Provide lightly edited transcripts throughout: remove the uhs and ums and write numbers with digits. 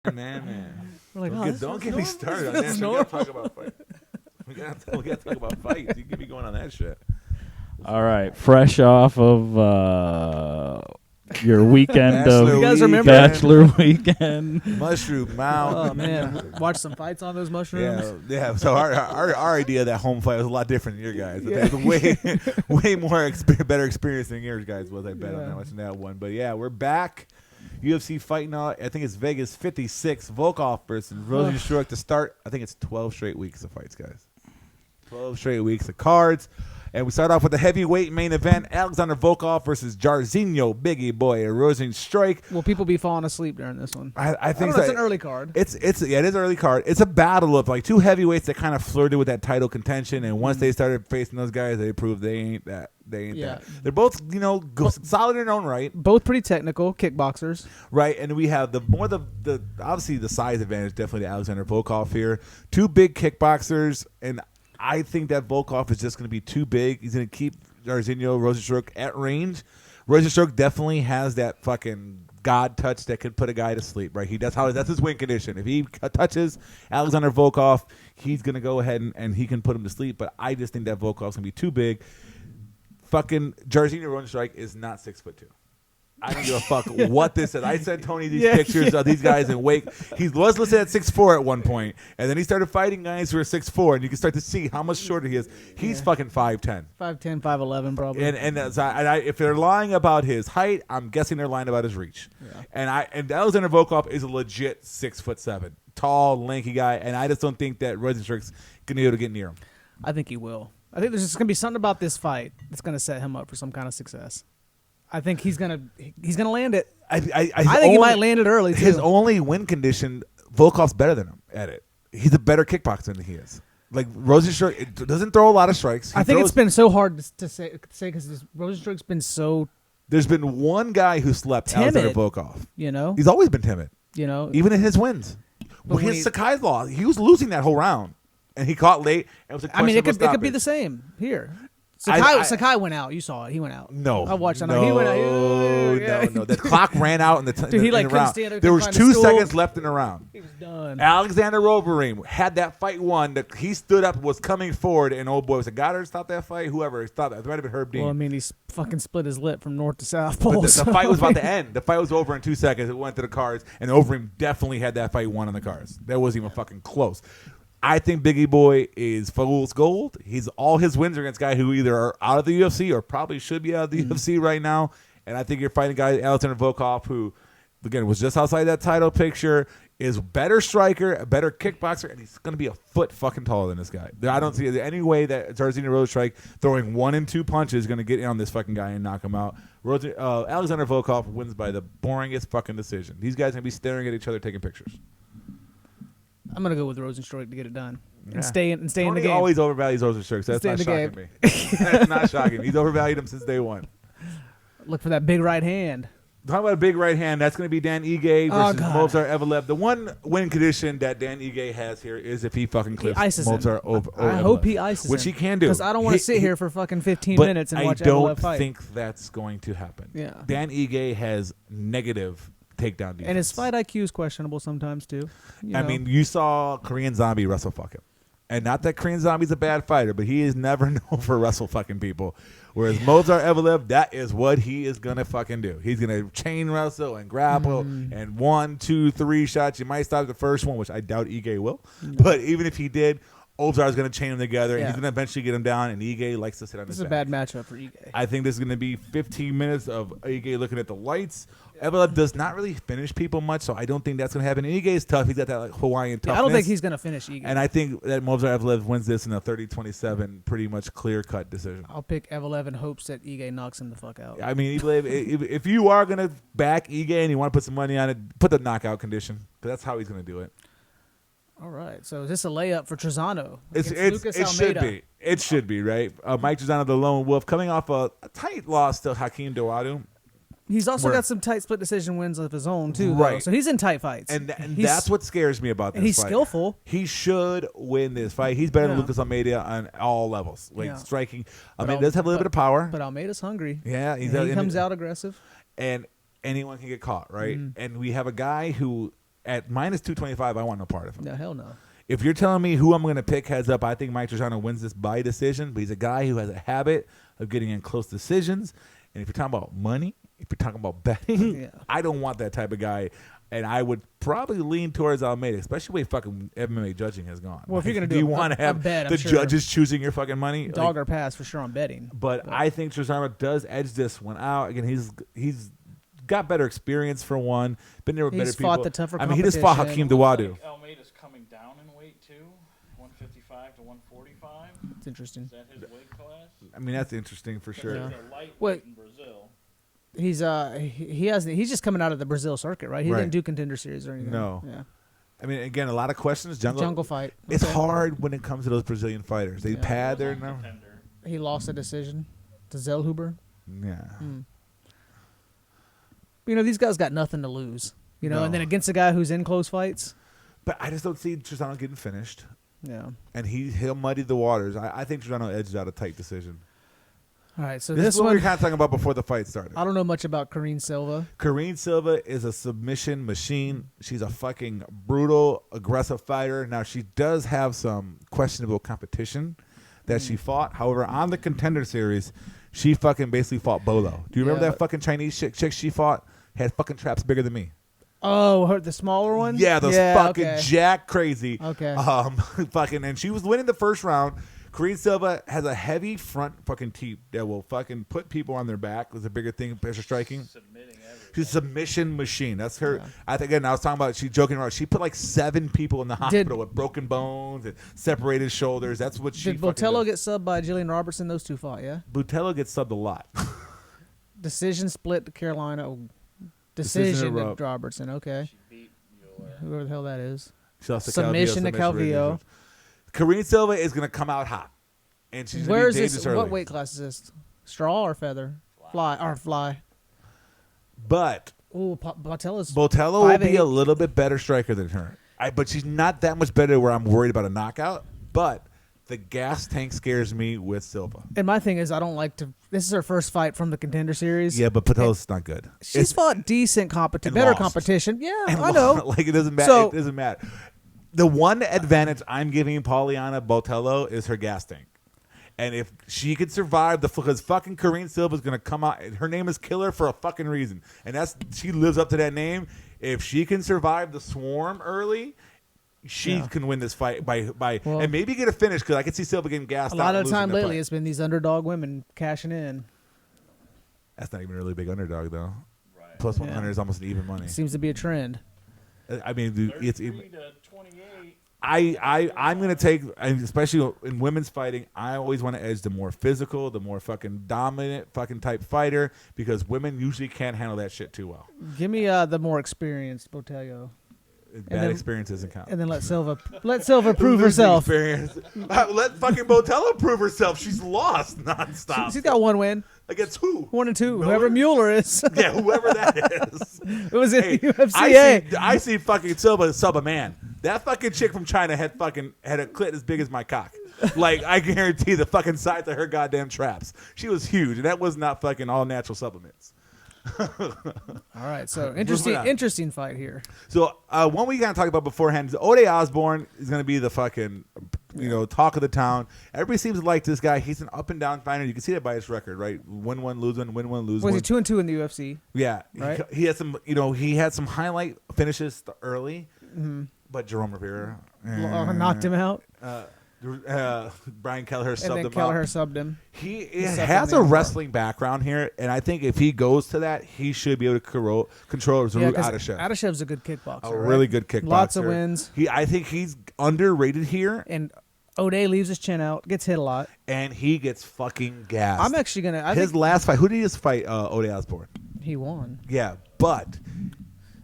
Man. We're like, Don't get me started on this. We gotta talk about fight. We gotta talk about fights. You get me going on that shit. All right, fresh off of your weekend of Bachelor You guys remember? Bachelor weekend. Mushroom Mountain. Oh man, watch some fights on those mushrooms. Yeah. So our idea of that home fight was a lot different than your guys. Yeah. It was way more better experience than yours guys was. I bet on watching that one. But yeah, we're back. UFC Fight Night. I think it's Vegas 56. Volkov versus Rozenstruik to start. I think it's 12 straight weeks of fights, guys. 12 straight weeks of cards. And we start off with the heavyweight main event. Alexander Volkov versus Jairzinho, Biggie Boy, Rozenstruik. Will people be falling asleep during this one? I think it's an early card. It is an early card. It's a battle of like two heavyweights that kind of flirted with that title contention, and once they started facing those guys, they proved they ain't that. That. They're both, solid in their own right. Both pretty technical kickboxers. Right, and we have the obviously the size advantage definitely to Alexander Volkov here. Two big kickboxers, and I think that Volkov is just going to be too big. He's going to keep Jairzinho Rozenstruik at range. Rozenstruik definitely has that fucking God touch that could put a guy to sleep, right? That's his win condition. If he touches Alexander Volkov, he's going to go ahead and he can put him to sleep. But I just think that Volkov's going to be too big. Fucking Jairzinho Rozenstruik is not 6'2". I don't give a fuck what this is. I sent Tony these pictures of these guys in Wake. He was listed at 6'4" at one point, and then he started fighting guys who are 6'4", and you can start to see how much shorter he is. He's fucking 5'10". 5'10", 5'11", probably. And if they're lying about his height, I'm guessing they're lying about his reach. Yeah. And Alexander Volkov is a legit 6'7", tall, lanky guy, and I just don't think that Rozenstruik's gonna be able to get near him. I think he will. I think there's just gonna be something about this fight that's gonna set him up for some kind of success. I think he's gonna land it. I think he might land it early too. His only win condition, Volkov's better than him at it. He's a better kickboxer than he is. Like Rozenstruik doesn't throw a lot of strikes. I think it's been so hard to say because Rozenstruik's been so. There's been one guy who slept Alexander Volkov. He's always been timid. Even in his wins. When his Sakai's loss, he was losing that whole round, and he caught late. And it was a question it could be the same here. Sakai went out. You saw it. He went out. No. I watched it. No, he went out. No. The clock ran out in the Dude, he couldn't round. stand it. There was 2 seconds left in the round. He was done. Alexander Overeem had that fight won. He stood up, was coming forward, and old boy was a guy to stop that fight. Whoever stopped that. It might have been Herb Dean. Well, I mean, he fucking split his lip from north to south. But the fight was about to end. The fight was over in 2 seconds. It went to the cards, and Overeem definitely had that fight won on the cards. That wasn't even fucking close. I think Biggie Boy is fool's gold. All his wins are against guys who either are out of the UFC or probably should be out of the UFC right now. And I think you're fighting a guy, Alexander Volkov, who, again, was just outside that title picture, is a better striker, a better kickboxer, and he's going to be a foot fucking taller than this guy. I don't see any way that Jairzinho Rozenstruik throwing 1 and 2 punches is going to get on this fucking guy and knock him out. Alexander Volkov wins by the boringest fucking decision. These guys are going to be staring at each other taking pictures. I'm gonna go with Rozenstruik to get it done and stay in the game. He always overvalues Rozenstruik, so that's not shocking me. That's not shocking. He's overvalued him since day one. Look for that big right hand. Talking about a big right hand, that's going to be Dan Ige versus Movsar Evelev. The one win condition that Dan Ige has here is if he fucking clips Movsar over. I hope he ices him. Which he can do. Because I don't want to sit here for fucking 15 minutes and watch Evelev fight. I don't think that's going to happen. Yeah. Dan Ige has negative takedown defense. And his fight IQ is questionable sometimes too. I mean, you saw Korean Zombie wrestle fuck him. And not that Korean Zombie's a bad fighter, but he is never known for wrestle fucking people. Whereas Movsar Evelev, that is what he is going to fucking do. He's going to chain wrestle and grapple and 1, 2, 3 shots. You might stop the first one, which I doubt Ige will. But even if he did, Ozar is going to chain them together, and he's going to eventually get him down, and Ige likes to sit on his back. This is a bad matchup for Ige. I think this is going to be 15 minutes of Ige looking at the lights. Evelev does not really finish people much, so I don't think that's going to happen. Ige is tough. He's got that like Hawaiian toughness. I don't think he's going to finish Ige. And I think that Movsar Evelev wins this in a 30-27 pretty much clear-cut decision. I'll pick Evelev in hopes that Ige knocks him the fuck out. I mean, if you are going to back Ige and you want to put some money on it, put the knockout condition, because that's how he's going to do it. All right, so is this a layup for Trezano? It should be. It should be, right? Mike Trezano, the lone wolf, coming off a tight loss to Hakeem Dawodu. He's also got some tight split decision wins of his own, too. Right. Though. So he's in tight fights. And that's what scares me about this and he's fight. Skillful. He should win this fight. He's better than Lucas Almeida on all levels. Striking. Almeida does have a little bit of power. But Almeida's hungry. Yeah. He comes out aggressive. And anyone can get caught, right? And we have a guy who at minus 225, I want no part of him. No, hell no. If you're telling me who I'm going to pick heads up, I think Mike Trizano wins this by decision. But he's a guy who has a habit of getting in close decisions. And if you're talking about money, if you're talking about betting, I don't want that type of guy. And I would probably lean towards Almeida, especially the way fucking MMA judging has gone. Well, if you're going to do you want to have bet, the judges choosing your fucking money? Dog or pass for sure on betting. But I think Trizano does edge this one out. Again, he's got better experience for one. Been there with better people. He's fought the tougher he just fought Hakeem Dawodu. Almeida's coming down in weight too, 155 to 145. It's interesting. Is that his weight class? I mean, that's interesting for sure. He's a lightweight in Brazil. He's just coming out of the Brazil circuit, right? He didn't do contender series or anything. No. Yeah. I mean, again, a lot of questions. Jungle fight. It's hard when it comes to those Brazilian fighters. They pad their no. He lost a decision to Zellhuber. Yeah. You know, these guys got nothing to lose. You know, and then against a guy who's in close fights. But I just don't see Trizano getting finished. Yeah. And he'll muddy the waters. I think Trizano edged out a tight decision. All right, so this is what one we were kind of talking about before the fight started. I don't know much about Karine Silva. Karine Silva is a submission machine. She's a fucking brutal, aggressive fighter. Now, she does have some questionable competition that she fought. However, on the Contender Series, she fucking basically fought Bolo. Do you remember that fucking Chinese chick she fought? Had fucking traps bigger than me. Oh, the smaller one? Yeah, those fucking jack crazy. Okay. Fucking, and she was winning the first round. Karine Silva has a heavy front fucking teep that will fucking put people on their back. Was a bigger thing, pressure striking. She's a submission machine. That's her. Yeah. I think, again, I was talking about, she joking around. She put like 7 people in the hospital with broken bones and separated shoulders. That's what she did Botello get subbed by Jillian Robertson? Those two fought, yeah? Botello gets subbed a lot. Decision split to Carolina. Decision to Robertson. Okay. She beat Mueller. Whoever the hell that is. Submission to Calvillo. Karine Silva is going to come out hot. And she's Where be is dangerous this? early. What weight class is this? Straw or feather? Fly. But Botello's Botello will be a little bit better striker than her. But she's not that much better where I'm worried about a knockout. But the gas tank scares me with Silva. And my thing is, I don't like to. This is her first fight from the Contender Series. Yeah, but Botello's not good. She's fought decent competition, better competition. Yeah, I know. Like, it doesn't matter. So, it doesn't matter. The one advantage I'm giving Pauliana Botello is her gas tank. And if she could survive because fucking Karine Silva is going to come out. Her name is Killer for a fucking reason. And she lives up to that name. If she can survive the swarm early, she can win this fight by and maybe get a finish, because I can see Silva getting gassed out. A lot of the time lately, it's been these underdog women cashing in. That's not even a really big underdog, though. Right. Plus 100 is almost an even money. Seems to be a trend. I mean, it's to 28. I'm going to take, especially in women's fighting, I always want to edge the more physical, the more fucking dominant fucking type fighter, because women usually can't handle that shit too well. Give me the more experienced Botello. Bad experience doesn't count. And then let Silva prove herself. Let fucking Botello prove herself. She's lost nonstop. She's got one win. Against who? 1 and 2. Whoever Mueller is. Yeah, whoever that is. It was in UFC. I see fucking Silva sub a man. That fucking chick from China had a clit as big as my cock. Like, I guarantee the fucking size of her goddamn traps. She was huge, and that was not fucking all natural supplements. All right, so interesting fight here. So one we gotta talk about beforehand is Ode Osborne is gonna be the fucking talk of the town. Everybody seems to like this guy. He's an up and down fighter. You can see that by his record, right? Win one, lose one, win one, lose one. Was he 2-2 in the UFC? Yeah, right. He had some. He had some highlight finishes early, but Jerome Rivera knocked him out. Brian Kelleher subbed him. And then Kelleher subbed him. He has a wrestling background here, and I think if he goes to that, he should be able to control Zaruk Adeshev. Adeshev's a good kickboxer. Really good kickboxer. Lots of wins. I think he's underrated here. And O'Day leaves his chin out, gets hit a lot. And he gets fucking gassed. I'm actually going to... His last fight, who did he just fight, Ode Osborne? He won. Yeah, but...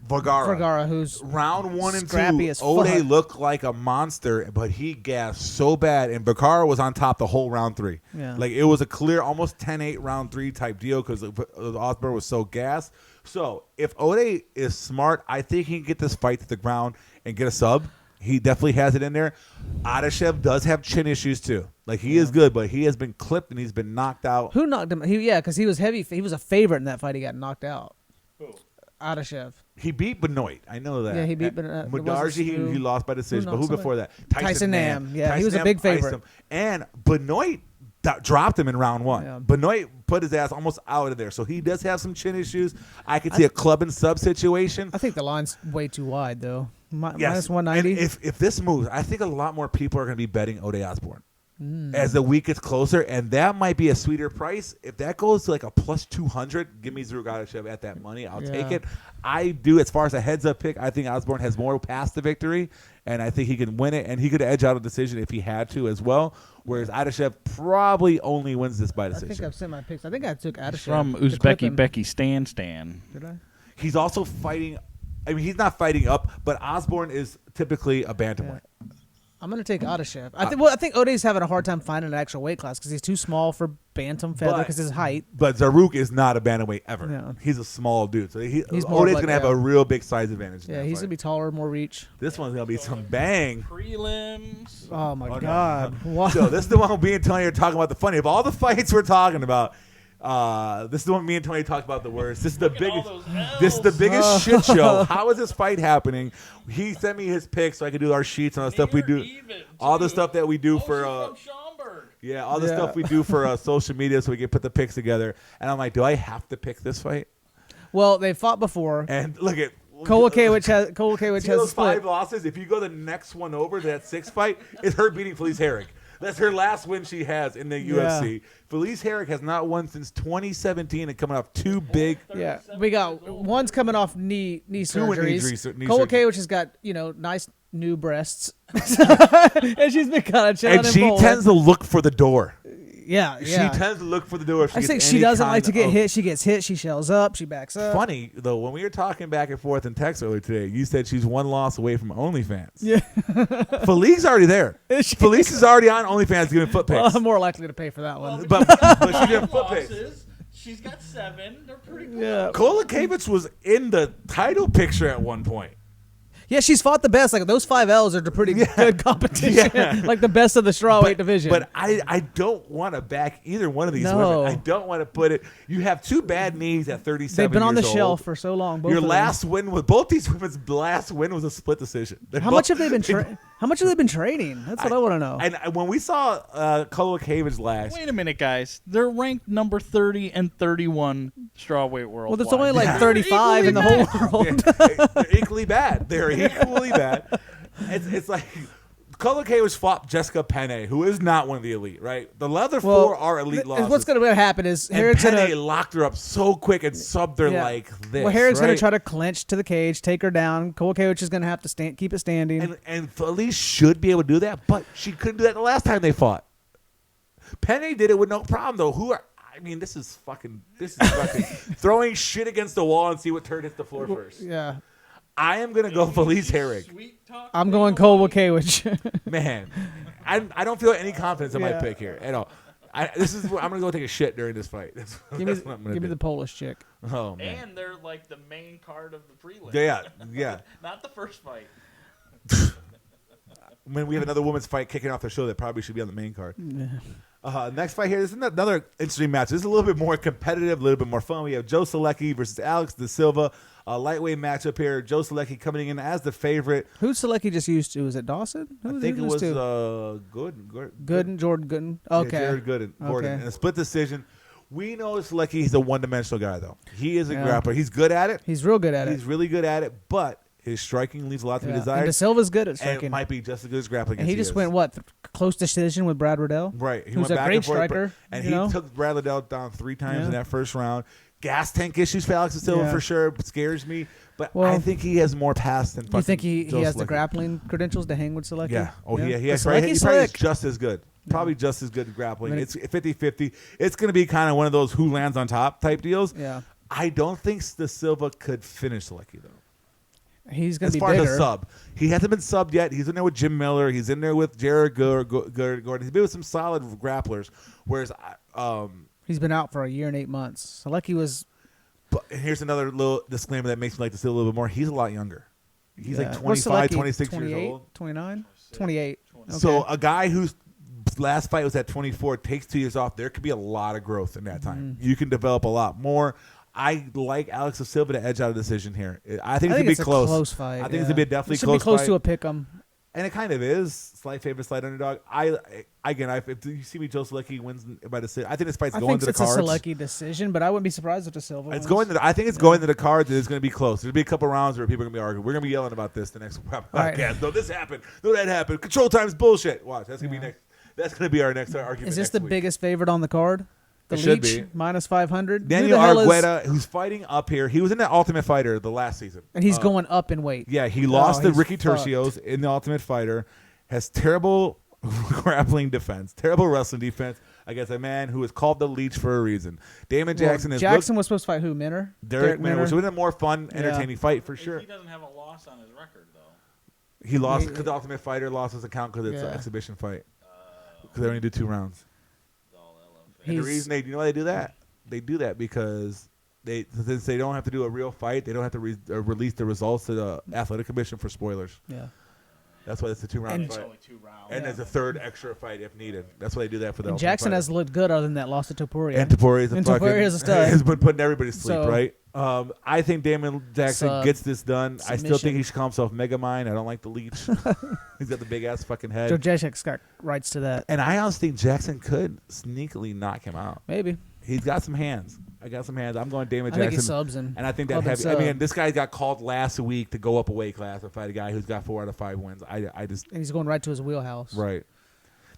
Vergara, who's round 1 and 2, as Ode fuck. looked like a monster, but he gassed so bad, and Vergara was on top the whole round 3. Yeah. Like, it was a clear, almost 10-8 round 3 type deal because Osborne was so gassed. So if Ode is smart, I think he can get this fight to the ground and get a sub. He definitely has it in there. Adeshev does have chin issues too. Like, he is good, but he has been clipped and he's been knocked out. Who knocked him? Because he was heavy. He was a favorite in that fight. He got knocked out. Who? Adeshev. He beat Benoit. I know that. Yeah, he beat Benoit. Mudarji, he lost by decision. But who before that? Tyson Nam. Yeah, Tyson he was a Nam big iced favorite. him. And Benoit dropped him in round 1. Yeah. Benoit put his ass almost out of there. So he does have some chin issues. I could see a club and sub situation. I think the line's way too wide, though. Yes. Minus 190. And if this moves, I think a lot more people are going to be betting Ode Osbourne as the week gets closer, and that might be a sweeter price. If that goes to like a plus 200, give me Zurgadashev at that money. I'll take it. I do. As far as a heads-up pick, I think Osbourne has more past the victory, and I think he can win it, and he could edge out a decision if he had to as well, whereas Adeshev probably only wins this by decision. I think I've sent my picks. I think I took Adeshev. From Uzbeki Becky Stan. Did I? He's also fighting. I mean, he's not fighting up, but Osbourne is typically a bantamweight. I'm going to take Adeshev. I think Ode's having a hard time finding an actual weight class because he's too small for bantam feather because his height. But Zaruk is not a bantamweight ever. Yeah. He's a small dude. So He's Ode's more going to have a real big size advantage. Yeah, he's going to be taller, more reach. This one's going to be some bang. Prelims. Oh, my God. No. Wow. So this is the one me and Tony are talking about the funny. Of all the fights we're talking about, this is the one me and Tony talked about the worst. This is the biggest. This is the biggest shit show. How is this fight happening? He sent me his picks so I could do our sheets and all the stuff we do. All the stuff that we do for all the stuff we do for social media so we can put the picks together. And I'm like, do I have to pick this fight? Well, they fought before. And look at Kolakewicz has those split. 5 losses. If you go the next one over to that 6th fight, it's her beating Felice Herrig. That's her last win she has in the UFC. Felice Herrig has not won since 2017 and coming off 2 big. Yeah, we got one's coming off knee surgeries. Kolakewicz has got nice new breasts, and she's been kind of chilling. And she tends to look for the door. Yeah. She tends to look for the door. I think she doesn't like to get hit. She gets hit. She shells up. She backs up. Funny, though, when we were talking back and forth in text earlier today, you said she's 1 loss away from OnlyFans. Yeah. Felice's already there. Felice is already on OnlyFans giving foot pics. Well, I'm more likely to pay for that one. But she's giving foot pics. She's got 7. They're pretty good. Yeah. Kolakewicz was in the title picture at one point. Yeah, she's fought the best. Like those 5 L's are the pretty good competition. Yeah. Like the best of the strawweight division. But I don't want to back either one of these women. I don't want to put it. You have 2 bad knees at 37 They've been on the years shelf old. for so long. Your last win with both these women's last win was a split decision. How much have they been training? That's what I want to know. And when we saw Kolakewicz last, Wait a minute, guys. They're ranked number 30 and 31 strawweight world. Well, there's only like 35 in the whole world. They're equally bad. They're equally bad. It's like Kolakewicz fought Jessica Penne, who is not one of the elite, right? The other 4 are elite losses. What's going to happen is Herrick's Penne locked her up so quick and subbed her like this. Well, Herrick's right? going to try to clinch to the cage, take her down. Kolakewicz is going to have to keep it standing. And Felice should be able to do that, but she couldn't do that the last time they fought. Penne did it with no problem, though. This is fucking throwing shit against the wall and see what turd hits the floor first. Yeah. I am going to go Felice Herrig. I'm going Kolakewicz. Man, I don't feel any confidence in my pick here at all. I'm going to go take a shit during this fight. That's what I'm going to do. Give me the Polish chick. Oh, man. And they're like the main card of the prelim. Yeah. Not the first fight. When we have another women's fight kicking off the show that probably should be on the main card. Next fight here, this is another interesting match. This is a little bit more competitive, a little bit more fun. We have Joe Solecki versus Alex De Silva. A lightweight matchup here. Joe Solecki coming in as the favorite. Who's Solecki just used to? Was it Dawson? I think it was Gooden. Jordan Gooden. Okay. Yeah, Jared Gooden. Gordon. Okay. In a split decision. We know Solecki, he's a one-dimensional guy, though. He is a grappler. He's good at it. He's real good at it. He's really good at it, but his striking leaves a lot to be desired. And De Silva's good at striking. And it might be just as good as grappling. And he just went, close decision with Brad Riddell? Right. He who's went a back great and forth, striker. And he took Brad Riddell down 3 times in that first round. Gas tank issues for Alex De Silva for sure. Scares me. But I think he has more pass than fucking You think he has Solecki. the grappling credentials to hang with Solecki? Yeah. Oh, yeah. He has Solecki's probably just as good. Probably just as good at grappling. It's 50-50. It's going to be kind of one of those who lands on top type deals. Yeah. I don't think De Silva could finish Solecki, though. He's going to be bigger. As far as a sub. He hasn't been subbed yet. He's in there with Jim Miller. He's in there with Jared Gordon. He's been with some solid grapplers. Whereas he's been out for a year and 8 months. Solecki was... But here's another little disclaimer that makes me like to see a little bit more. He's a lot younger. He's like What's 25, Solecki, 26 28, years old. 29? 28. Okay. So a guy whose last fight was at 24, takes 2 years off, there could be a lot of growth in that time. You can develop a lot more. I like Alex Silva to edge out a decision here. I think it's going to be a close fight. I think it's going to be a definitely it should close be close fight. to a pick'em. And it kind of is. Slight favorite, slight underdog. If you see me, Joe Selecki wins by decision. I think this fight's going to the cards. I think it's a Selecki decision, but I wouldn't be surprised if the Silva wins. I think it's going to the cards, and it's going to be close. There'll be a couple rounds where people are going to be arguing. We're going to be yelling about this the next podcast. Right. No, this happened. No, that happened. Control time's bullshit. Watch. That's going to be next. That's going to be our next argument. Is this the biggest favorite on the card? The Leech, should be. Minus 500. Daniel Argueta, who's fighting up here. He was in the Ultimate Fighter the last season. And he's going up in weight. Yeah, he lost to Ricky Tercios in the Ultimate Fighter. Has terrible grappling defense, terrible wrestling defense against a man who is called the Leech for a reason. Damon Jackson was supposed to fight who? Minner? Derek Minner, which would have been a more fun, entertaining fight for sure. He doesn't have a loss on his record, though. He lost because the Ultimate Fighter lost his account because it's an exhibition fight. Because they only do 2 rounds. And the reason you know why they do that? They do that because since they don't have to do a real fight, they don't have to release the results to the Athletic Commission for spoilers. Yeah. That's why it's a 2-round fight. It's only 2 rounds. And there's a third extra fight if needed. That's why they do that for the Ultimate Jackson Fighter. has looked good other than that loss to Topuria. And Topuria is a stud. Has been putting everybody to sleep, right? I think Damon Jackson gets this done. I still think he should call himself Megamind. I don't like the Leech. He's got the big-ass fucking head. Joe Jacek's got rights to that. And I honestly think Jackson could sneakily knock him out. Maybe. He's got some hands. I got some hands. I'm going Damon I Jackson. think he subs him. And I think that heavy. I mean, this guy got called last week to go up a weight class and fight a guy who's got 4 out of 5 wins. And he's going right to his wheelhouse. Right.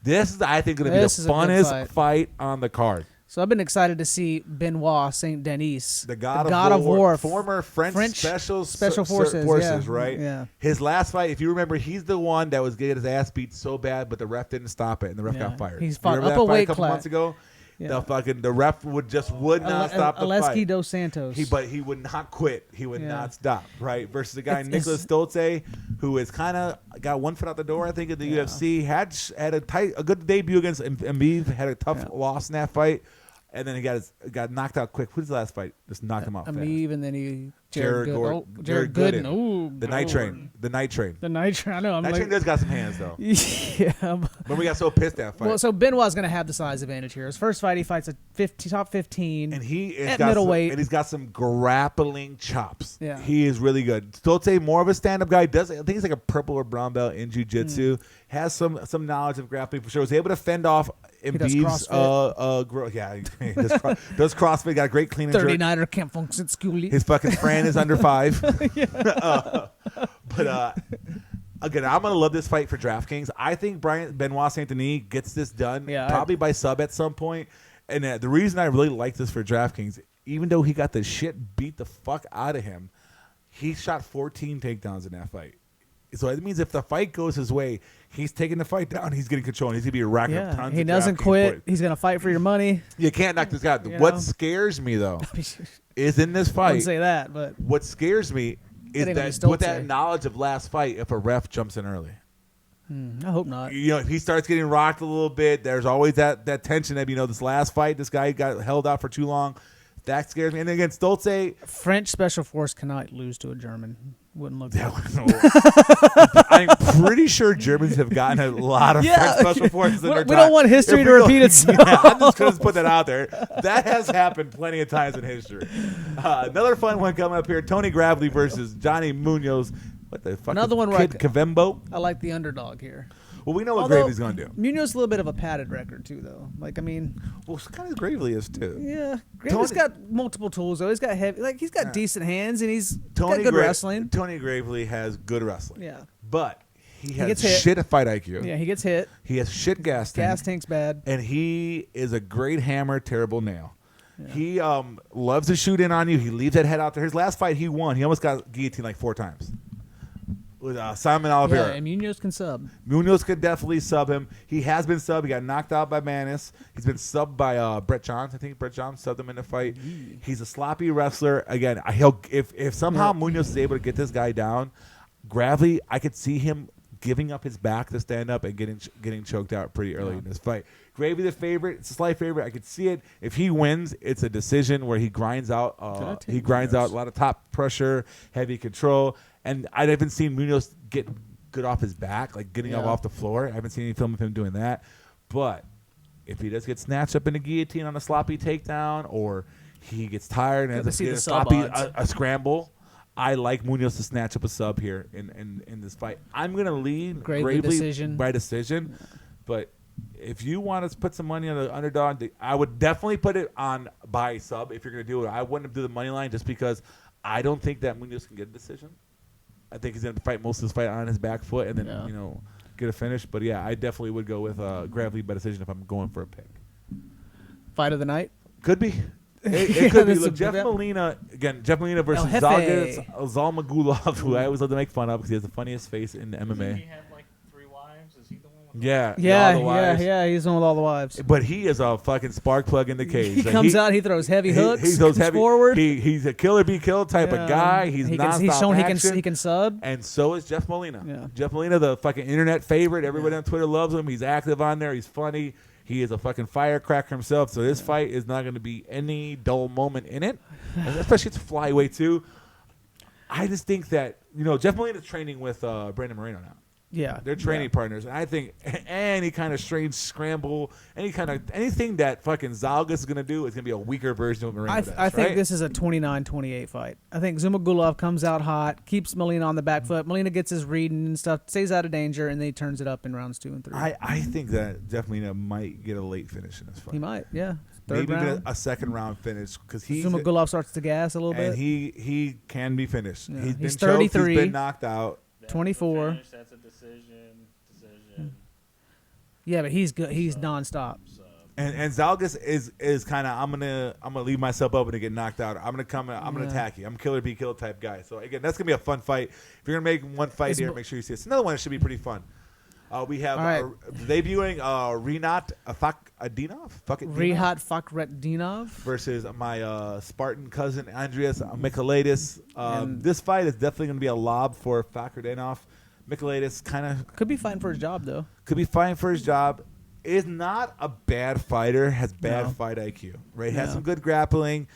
This is, I think, going to be the funnest fight on the card. So I've been excited to see Benoit Saint Denis, the God of War, former French Special Forces, right? Yeah. His last fight, if you remember, he's the one that was getting his ass beat so bad, but the ref didn't stop it, and the ref got fired. He's fought up a weight class a couple months ago. Yeah. The ref would not stop the fight. Aleski dos Santos. But he would not quit. He would not stop. Right versus the guy Nicholas Stolze, who has kind of got one foot out the door. I think in the UFC had a good debut against Embiid. Had a tough loss in that fight. And then he got knocked out quick. Who's the last fight? Just knocked him out fast. And then he Jared Gooden. Ooh, the Night Train. The Night Train. I know. Night Train does got some hands though. Yeah. But we got so pissed that fight. Well, so Benoit's going to have the size advantage here. His first fight, he fights top 15. And he is at middleweight. And he's got some grappling chops. Yeah. He is really good. Stolze, more of a stand-up guy. I think he's like a purple or brown belt in jiu-jitsu. Has some knowledge of grappling for sure. Was able to fend off Embiid's growth. Yeah, he does CrossFit. Got a great clean and jerk. 39er Kampfungsschule. His fucking Fran is under 5. Again, I'm gonna love this fight for DraftKings. I think Benoit Saint Denis gets this done, probably by sub at some point. And the reason I really like this for DraftKings, even though he got the shit beat the fuck out of him, he shot 14 takedowns in that fight. So it means if the fight goes his way, he's taking the fight down. He's getting control. And he's gonna be racking up tons. He doesn't quit. He's gonna fight for your money. You can't knock this guy out. What scares me though is in this fight. I wouldn't say that, but what scares me is that with that knowledge of last fight, if a ref jumps in early. I hope not. If he starts getting rocked a little bit, there's always that tension of this last fight, this guy got held out for too long. That scares me. And then again, Stolze, French Special Force cannot lose to a German. Wouldn't look good. I'm pretty sure Germans have gotten a lot of French Special Forces in their time. We don't want history to repeat itself. I'm just going to put that out there. That has happened plenty of times in history. Another fun one coming up here, Tony Gravely versus Johnny Munoz. What the fuck? Another one Kid Kavembo? I like the underdog here. Well, we know what Gravely's going to do. Munoz is a little bit of a padded record, too, though. Well, kind of Gravely is, too. Yeah. Gravely's got multiple tools, though. He's got he's got decent hands, and he's got good wrestling. Tony Gravely has good wrestling. Yeah. But he has shit fight IQ. Yeah, he gets hit. He has shit gas tank. Gas tank's bad. And he is a great hammer, terrible nail. Yeah. He loves to shoot in on you. He leaves that head out there. His last fight, he won. He almost got guillotined like 4 times. With Simon Oliveira. Yeah, and Munoz can sub. Munoz could definitely sub him. He has been subbed. He got knocked out by Manis. He's been subbed by Brett Johns. I think Brett Johns subbed him in the fight. He's a sloppy wrestler. Again, if somehow Munoz is able to get this guy down, Gravely, I could see him giving up his back to stand up and getting choked out pretty early in this fight. Gravely the favorite. It's a slight favorite. I could see it. If he wins, it's a decision where he grinds out. Out a lot of top pressure, heavy control. And I haven't seen Munoz get good off his back, like getting up off the floor. I haven't seen any film of him doing that. But if he does get snatched up in a guillotine on a sloppy takedown, or he gets tired and to has see to the get sub odds. a scramble. I like Munoz to snatch up a sub here in this fight. I'm going to lead Gravely decision. by decision, but if you want to put some money on the underdog, I would definitely put it on by sub if you're going to do it. I wouldn't do the money line just because I don't think that Munoz can get a decision. I think he's going to fight most of his fight on his back foot and then get a finish. But yeah, I definitely would go with gravely by decision if I'm going for a pick. Fight of the night? Could be. It could be. That's Look, Jeff Molina versus Zalmagulov, who I always love to make fun of because he has the funniest face in Doesn't MMA. he have like 3 wives? Is he the one with Yeah, he's the one with all the wives. But he is a fucking spark plug in the cage. He comes out, he throws heavy hooks, he throws heavy forward. He's a killer be killed type of guy. He's shown action. he can sub. And so is Jeff Molina. Yeah. Jeff Molina, the fucking internet favorite. Everybody on Twitter loves him. He's active on there. He's funny. He is a fucking firecracker himself. So this fight is not going to be any dull moment in it, especially it's flyweight too. I just think that Jeff Molina's training with Brandon Moreno now. Yeah, They're training partners, and I think any kind of strange scramble, anything that fucking Zalgas is gonna do is gonna be a weaker version of Moreno. I think this is a 29-28 fight. I think Zumagulov comes out hot, keeps Molina on the back foot. Molina gets his reading and stuff, stays out of danger, and then he turns it up in rounds 2 and 3. I think that Jeff Molina might get a late finish in this fight. He might, yeah. Maybe round. even a second round finish because Zumagulov starts to gas a little bit. And he can be finished. Yeah. He's been He's choked, 33. He's been knocked out. That's 24. a finish, that's a decision. Yeah, but he's good. He's nonstop. And Zalgas is kind of I'm gonna leave myself open to get knocked out. I'm gonna attack you. I'm a killer be killed type guy. So again, that's gonna be a fun fight. If you're gonna make one fight here, make sure you see it. It's another one that should be pretty fun. We have debuting Rinat Fakhretdinov versus my Spartan cousin Andreas Michailidis. This fight is definitely going to be a lob for Fakhretdinov. Michailidis kind of could be fighting for his job though. Could be fighting for his job. Is not a bad fighter. Has bad fight IQ. Right. Has some good grappling.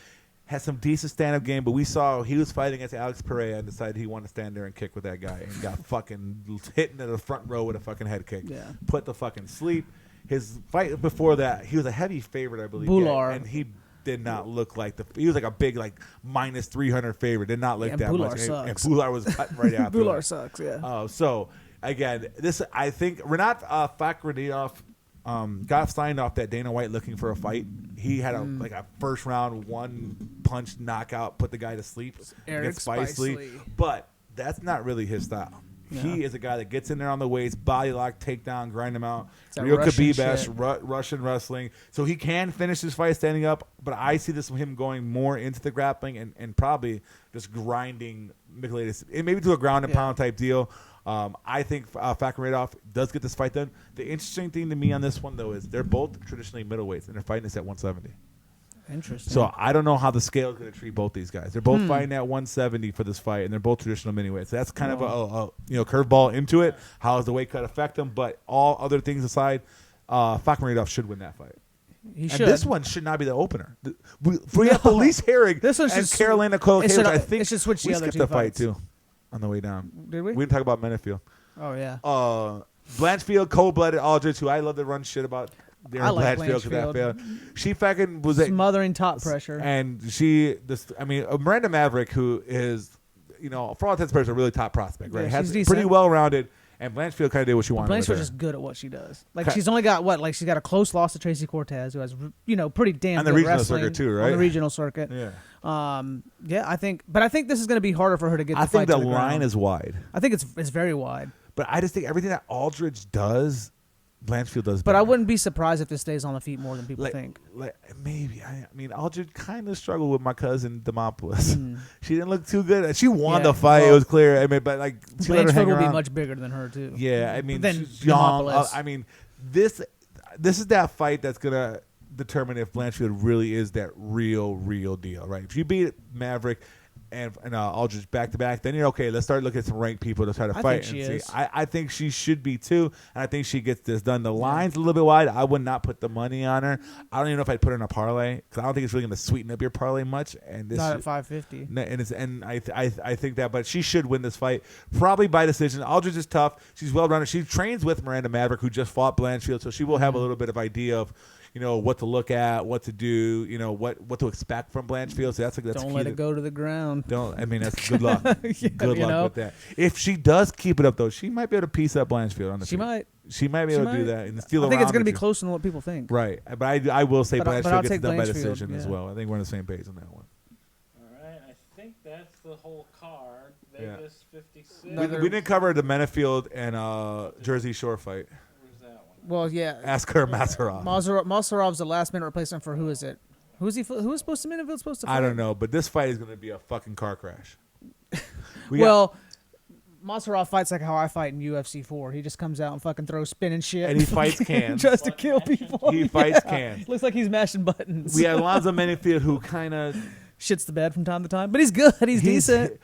Has some decent stand-up game, but we saw he was fighting against Alex Pereira and decided he wanted to stand there and kick with that guy and got fucking hit into the front row with a fucking head kick. Yeah. Put the fucking sleep. His fight before that, he was a heavy favorite, I believe. Bular. And he did not look like he was like a big like minus 300 favorite. Did not look that Bular much. sucks. And Bular was cutting right after. Bular sucks, yeah. So again, this I think Rinat Fakhretdinov got signed off that Dana White looking for a fight. He had a first round 1 punch knockout, put the guy to sleep. Eric Spicely. But that's not really his style. No. He is a guy that gets in there on the waist, body lock, takedown, grind him out. Real Khabib-esque Russian wrestling. So he can finish his fight standing up, but I see this from him going more into the grappling and probably just grinding Michailidis. Maybe to a ground and pound type deal. I think Fakhretdinov does get this fight done. The interesting thing to me on this one, though, is they're both traditionally middleweights, and they're fighting this at 170. Interesting. So I don't know how the scale is going to treat both these guys. They're both fighting at 170 for this fight, and they're both traditional middleweights. So that's kind of a curveball into it. How does the weight cut affect them? But all other things aside, Fakhretdinov should win that fight. He should. And this one should not be the opener. We have Elise Herring and Carolina Kolokhevich. I think it should switch we the other skipped two the fight fights. too on the way down. Did we? We didn't talk about Menifee. Oh yeah. Blanchfield, cold-blooded Aldridge, who I love to run shit about. I like Blanchfield. She fucking was smothering top pressure, and Miranda Maverick, who is, for all intents and purposes, a really top prospect, right? Yeah, Has she's pretty decent. well-rounded, and Blanchfield kind of did what she wanted. Blanchfield's just good at what she does. Like she's only got she's got a close loss to Tracy Cortez, who has pretty damn on the good regional wrestling circuit too, right? On the regional circuit, yeah. I think this is going to be harder for her to get. I think the the line is wide. I think it's very wide. But I just think everything that Aldridge does, Blanchfield does But better. I wouldn't be surprised if this stays on the feet more than people think. Maybe. Aldridge kind of struggled with my cousin Demopoulos. She didn't look too good. She won the fight. It was clear. But Blanchfield will be much bigger than her too. Yeah, than she's young. Demopoulos. This is that fight that's gonna determine if Blanchfield really is that real deal, right? If you beat Maverick and Aldridge back to back, then you're okay. Let's start looking at some ranked people to try to fight. I think she should be too, and I think she gets this done. The line's a little bit wide. I would not put the money on her. I don't even know if I'd put her in a parlay because I don't think it's really going to sweeten up your parlay much. And this not at 550. And I think that, but she should win this fight probably by decision. Aldridge is tough. She's well rounded. She trains with Miranda Maverick, who just fought Blanchfield, so she will have a little bit of idea of what to look at, what to do, what to expect from Blanchfield. So that's Don't let it go to the ground. That's good luck. Good luck with that. If she does keep it up, though, she might be able to piece up Blanchfield on the She field. might. She might be able to do that and steal. I think it's going to be closer than what people think. Right, but I will say Blanchfield gets it done by Blanchfield, decision as well. I think we're on the same page on that one. All right, I think that's the whole card. Vegas 56. We didn't cover the Menefield and Jersey Shore fight. Where's that one? Well, yeah. Askar Masarov. Masarov's the last minute replacement for who is it? Who is supposed to Menefield's supposed to fight? I don't know, but this fight is going to be a fucking car crash. Masarov fights like how I fight in UFC 4. He just comes out and fucking throws spinning shit. And he fights cans. Tries to kill people. He fights cans. Looks like he's mashing buttons. We have Alonzo Menefield who kind of shits the bed from time to time, but he's good. He's decent.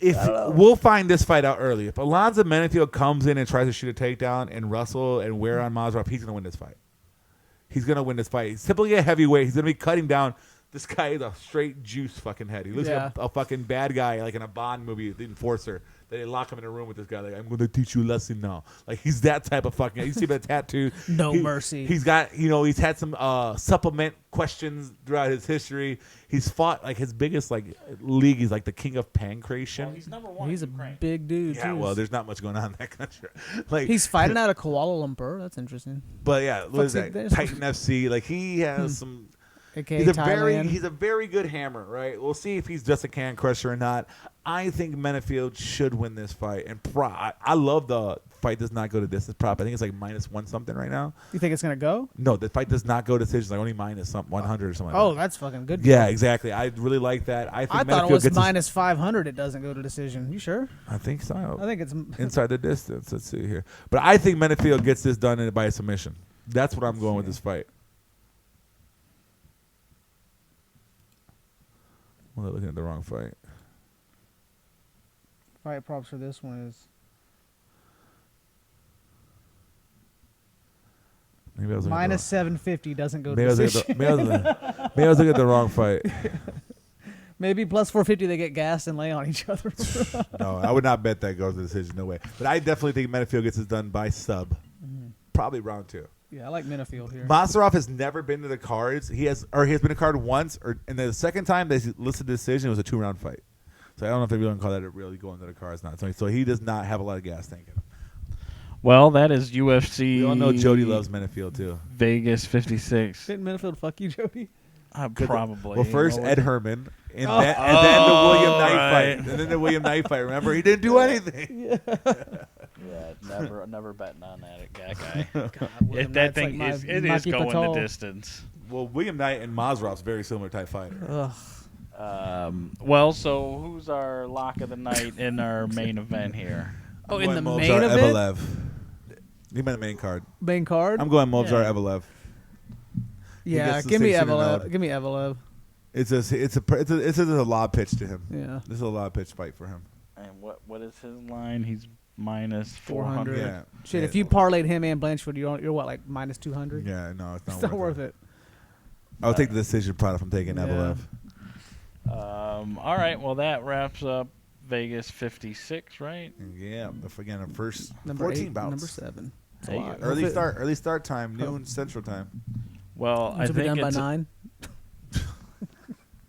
We'll find this fight out early. If Alonzo Menefield comes in and tries to shoot a takedown and wrestle and wear on Masarov, he's going to win this fight. He's going to win this fight. He's typically a heavyweight. He's going to be cutting down. This guy is a straight juice fucking head. He looks like a fucking bad guy, like in a Bond movie, The Enforcer. They lock him in a room with this guy. Like, I'm going to teach you a lesson now. Like, he's that type of fucking. You see him with a tattoo. No mercy. He's got, he's had some supplement questions throughout his history. He's fought like his biggest league. He's like the king of pancration. Well, he's number one. He's a big dude. Yeah, too. well, there's not much going on in that country. He's fighting out of Kuala Lumpur. That's interesting. But yeah, what is that? Titan FC. Like he has some. He's a very good hammer, right? We'll see if he's just a can crusher or not. I think Menefield should win this fight, and I love the fight does not go to distance prop. I think it's like -1 something right now. You think it's gonna go? No, the fight does not go to decisions. Like only -100 or something. Oh, that's fucking good. Yeah, exactly. I really like that. I thought it was -500. It doesn't go to decision. You sure? I think so. I think it's inside the distance. Let's see here, but I think Menefield gets this done by a submission. That's what I'm going with this fight. Well, they're looking at the wrong fight. Fight props for this one is. Maybe I was -750 doesn't go to maybe decision. maybe I was looking at the wrong fight. Maybe +450 they get gassed and lay on each other. No, I would not bet that goes to decision. No way. But I definitely think Menefield gets this done by sub. Probably round 2. Yeah, I like Menefield here. Masarov has never been to the cards. He has been a card once, and the second time they listed the decision, it was a 2-round fight. So I don't know if they really call that really going to the cards. Not so he does not have a lot of gas tank in him. Well, that is UFC. We all know Jody loves Menefield too. Vegas 56. Didn't Menefield fuck you, Jody? Probably. Well, first Ed Herman, and then the William Knight fight, and then the William Knight fight. Remember, he didn't do anything. Yeah, never betting on that guy. God, that thing is going the distance. Well, William Knight and Masarov's very similar type fighter. Well, so who's our lock of the night in our main event here? Oh, in the main event? Evelev. He meant the main card. Main card? I'm going Movsar Evelev. Yeah, give me Evelev. Give me Evelev. It's a lob pitch to him. Yeah, this is a lob pitch fight for him. And what is his line? He's -400. Yeah. Shit, if you parlayed him and Blanchfield, you're what, like -200? Yeah, no, it's not it's not worth it. I'll take the decision product from taking Evelev. All right, well that wraps up Vegas 56, right? Yeah, again, our first number 14 8, bouts. Number 7. Early start time, noon Central Time. Well, I think done by 9.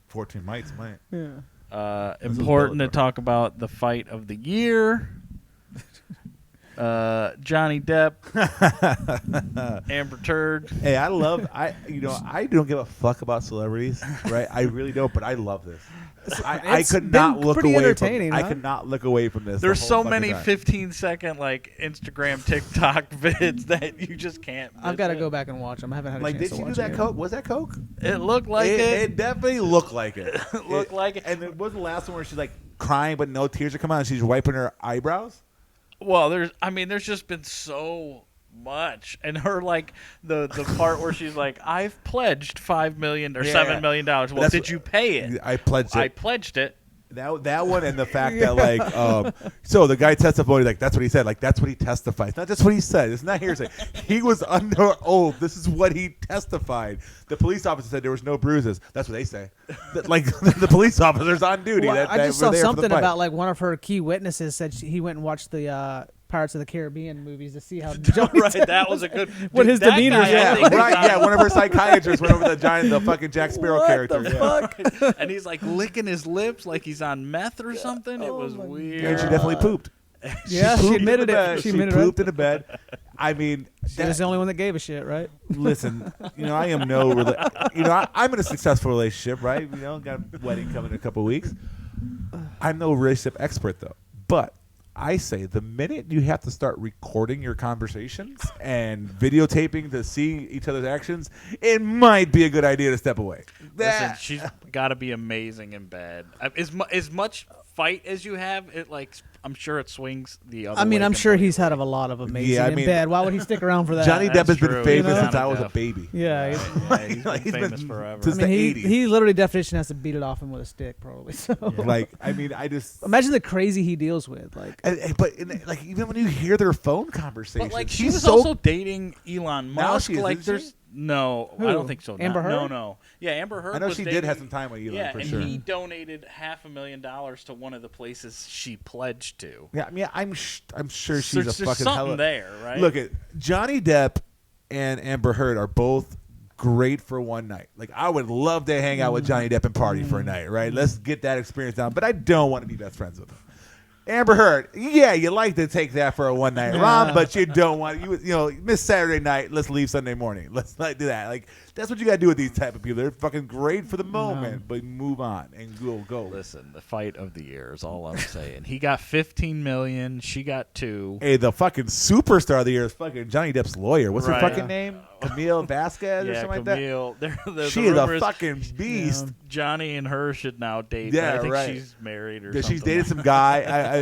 14 might. Yeah. Important to talk about the fight of the year. Johnny Depp, Amber Turd. Hey, I don't give a fuck about celebrities, right? I really don't, but I love this. I could not look away from. I could not look away from this. There's so many 15-second Instagram, TikTok vids that you just can't. I've got to go back and watch them. I haven't had a chance to watch did you do that Coke? Was that Coke? It looked like it. It definitely looked like it. It looked like it. And it was the last one where she's like crying, but no tears are coming out, and she's wiping her eyebrows. Well, there's just been so much, and her the part where she's like, I've pledged $5 million or $7 million. Well, did you pay it? I pledged it. I pledged it. That one, and the fact that so the guy testified, that's what he said, that's what he testified. It's not just what he said. It's not hearsay. He was under oath. This is what he testified. The police officer said there was no bruises. That's what they say. The police officers on duty. Well, I just saw something about one of her key witnesses said he went and watched the Pirates of the Caribbean movies to see how Right, that was a good. What his that demeanor guy, is. I think, Right, yeah. One of her psychiatrists went over the fucking Jack Sparrow character. the Yeah. fuck? and he's like licking his lips like he's on meth or something. It was weird. And she definitely pooped. Yeah, she Pooped in admitted the it. bed. She She admitted pooped it. in the bed. I mean, She was the only one that gave a shit, right? listen, I am I'm in a successful relationship, right? Got a wedding coming in a couple of weeks. I'm no relationship expert though, but I say the minute you have to start recording your conversations and videotaping to see each other's actions, it might be a good idea to step away. Listen, she's got to be amazing in bed. As much fight as you have, I'm sure it swings the other way. I mean, I'm sure completely. he's had a lot of amazing Yeah, I in mean, bed. Why would he stick around for that? Johnny Depp That's has been true. famous Johnny since I was a Depp. baby. Yeah. He's Like, been he's famous been- forever. since I mean, the 80s. he literally definition has to beat it off him with a stick, probably. So I just imagine the crazy he deals with. Like, but even when you hear their phone conversations, But like she she's was so also dating Elon Now Musk. she is, Like isn't there's she? no, Who? I don't think so. Amber Heard? No. Yeah, Amber Heard. I know was she dating, did have some time with Elon Yeah, for and sure. he donated $500,000 to one of the places she pledged to. Yeah, I mean, I'm sure So she's a there's fucking something hella. there, right? Look at Johnny Depp and Amber Heard are both great for one night. Like I would love to hang out with Johnny Depp and party for a night, right? Let's get that experience down. But I don't want to be best friends with him. Amber Heard, yeah, you like to take that for a one night romp, but you don't want miss Saturday night. Let's leave Sunday morning. Let's not do that. Like that's what you got to do with these type of people. They're fucking great for the moment, but move on and go. Listen, the fight of the year is all I'm saying. He got $15 million. She got $2 million. Hey, the fucking superstar of the year is fucking Johnny Depp's lawyer. What's her Right. fucking name? Camille Vasquez or Yeah, something Camille. like She is a fucking beast. Johnny and her should now date. Yeah, but I think right. she's married or that. something. She's dated some guy.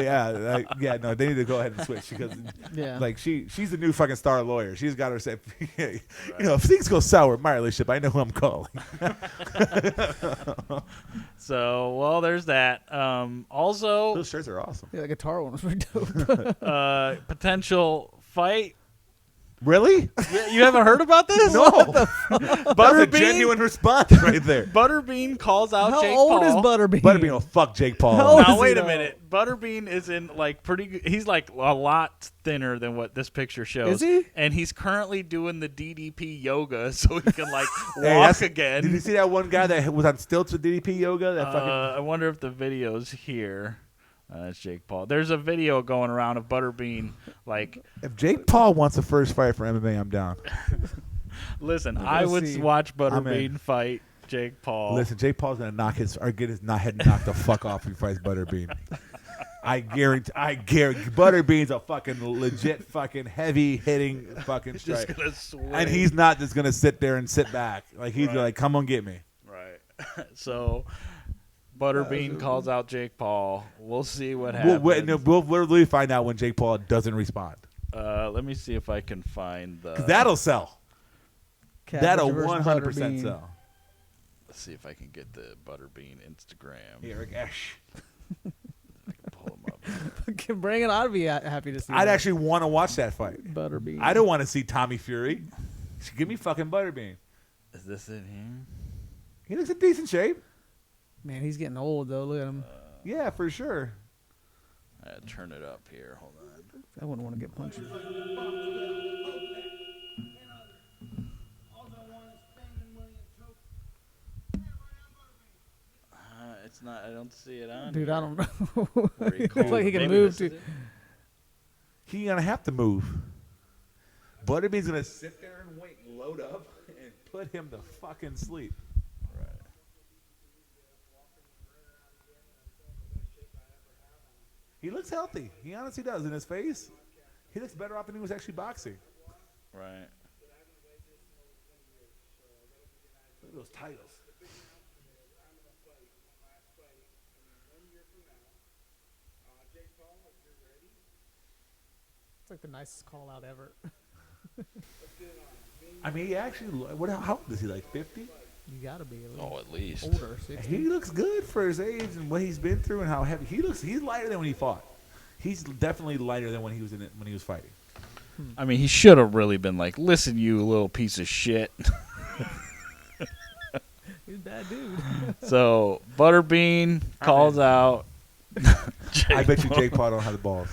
No, they need to go ahead and switch because, Yeah. like, she's the new fucking star lawyer. She's got her say, if things go sour in my relationship, I know who I'm calling. So, well, there's that. Also, Those shirts are awesome. yeah, the guitar one was pretty dope. potential fight. Really? You haven't heard about this? No. That's a Butterbean. genuine response right there. Butterbean calls out How Jake old Paul. is Butterbean? Butterbean will fuck Jake Paul. How old Now is wait he, a though? minute. Butterbean is in like pretty good. He's like a lot thinner than what this picture shows. Is he? And he's currently doing the DDP yoga so he can like Hey, walk Did you again. see that one guy that was on stilts with DDP yoga? That fucking. I wonder if the video's here. It's Jake Paul. There's a video going around of Butterbean like, If Jake Paul wants a first fight for MMA, I'm down. listen, Let's I would see. watch I'm Butterbean in. fight Jake Paul. Listen, Jake Paul's gonna get his head knocked the fuck off if he fights Butterbean. I guarantee. Butterbean's a fucking legit fucking heavy hitting fucking He's just strike, gonna swing. and he's not just gonna sit there and sit back. Like he's Right. like, come on, get me. right. So Butterbean calls out Jake Paul. We'll see what happens. We'll literally find out when Jake Paul doesn't respond. Let me see if I can find the. 'Cause that'll sell. Cat That'll versus 100% Butterbean. sell. Let's see if I can get the Butterbean Instagram. Eric Ash. Pull him up. Bring it. I'd be happy to see. I'd that. actually want to watch that fight. Butterbean. I don't want to see Tommy Fury. Give me fucking Butterbean. Is this it here? He looks in decent shape. Man, he's getting old though. Look at him. Yeah, for sure. Turn it up here. Hold on. I wouldn't want to get punched. It's not. I don't see it on. Dude, here. I don't know. Where he Looks like called- he can maybe move this too. is it. He gonna have to move. Butterbean's gonna sit there and wait, load up, and put him to fucking sleep. Right. He looks healthy. He honestly does. In his face, he looks better off than he was actually boxing. Right. Look at those titles. It's like the nicest call out ever. I mean, he actually. How old is he? Like 50? You gotta be a little Oh, at least. older. 60. He looks good for his age and what he's been through and how heavy he looks. He's lighter than when he fought. He's definitely lighter than when he was when he was fighting. I mean, he should have really been like, "Listen, you little piece of shit." He's a bad dude. So Butterbean calls out. I bet you Jake Paul don't have the balls.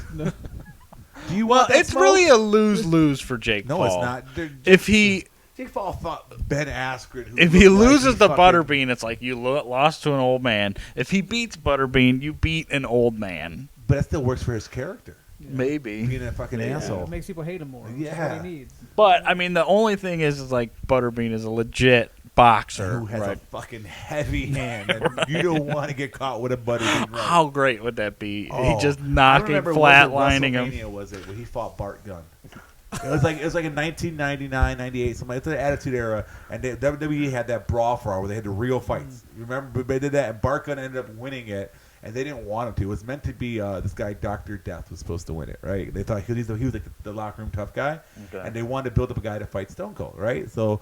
Do you want that it's smoke? really a lose-lose for Jake Paul. No, it's not. If he Jake Paul fought Ben Askren. If he loses the Butterbean, it's like you lost to an old man. If he beats Butterbean, you beat an old man. But that still works for his character. Yeah. Maybe. Being a fucking asshole. It makes people hate him more. Yeah. That's what he needs. But, I mean, the only thing is like, Butterbean is a legit boxer. Who has a fucking heavy hand. And you don't want to get caught with a Butterbean. Right. How great would that be? Oh, He just knocking, flatlining him. WrestleMania was it when he fought Bart Gunn? It was like in 1999, 98, something. It's the Attitude Era, and WWE had that brawl for all where they had the real fights. Remember, they did that, and Bart Gunn ended up winning it, and they didn't want him to. It was meant to be this guy, Dr. Death, was supposed to win it, right? They thought he was like the locker room tough guy, and they wanted to build up a guy to fight Stone Cold, right? So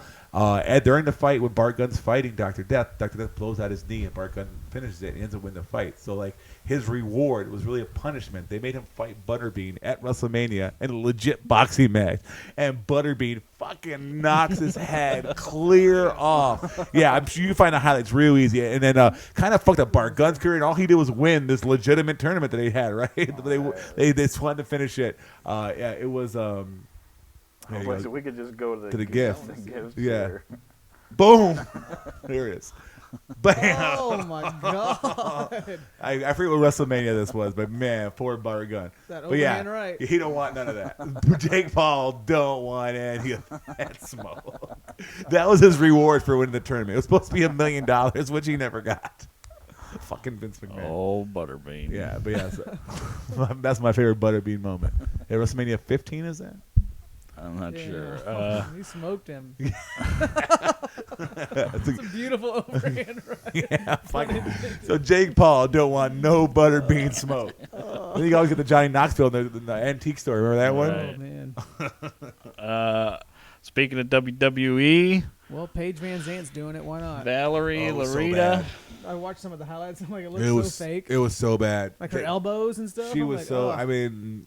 during the fight when Bart Gunn's fighting Dr. Death blows out his knee, and Bart Gunn finishes it, and he ends up winning the fight. So like his reward was really a punishment. They made him fight Butterbean at WrestleMania in a legit boxing match, and Butterbean fucking knocks his head clear off. Yeah, I'm sure you can find the highlights real easy. And then kind of fucked up Bart Gunn's career, and all he did was win this legitimate tournament that they had, right? They just wanted to finish it. Yeah, it was. So we could just go to the gift. gifts Yeah. here. Boom. There it is. Bam. Oh my god! I forget what WrestleMania this was, but man, poor Bart Gunn. That But yeah, overhand right. he don't want none of that. Jake Paul don't want any of that smoke. That was his reward for winning the tournament. It was supposed to be $1 million, which he never got. Fucking Vince McMahon. Oh, Butterbean. Yeah, but yeah, so, that's my favorite Butterbean moment. At WrestleMania 15, is that? I'm not Yeah. sure. He smoked him. That's It's a beautiful overhand right. yeah, fucking. So Jake Paul don't want no Butterbean smoke. Then you always get the Johnny Knoxville in the antique store. Remember that one? Right. Oh man. Speaking of WWE, Well, Paige Van Zant's doing it. Why not? Valerie Oh, it was so Larita. bad. I watched some of the highlights. I'm like, it looks It was so fake. It was so bad. Like her elbows and stuff. She I'm was like, so. ugh. I mean,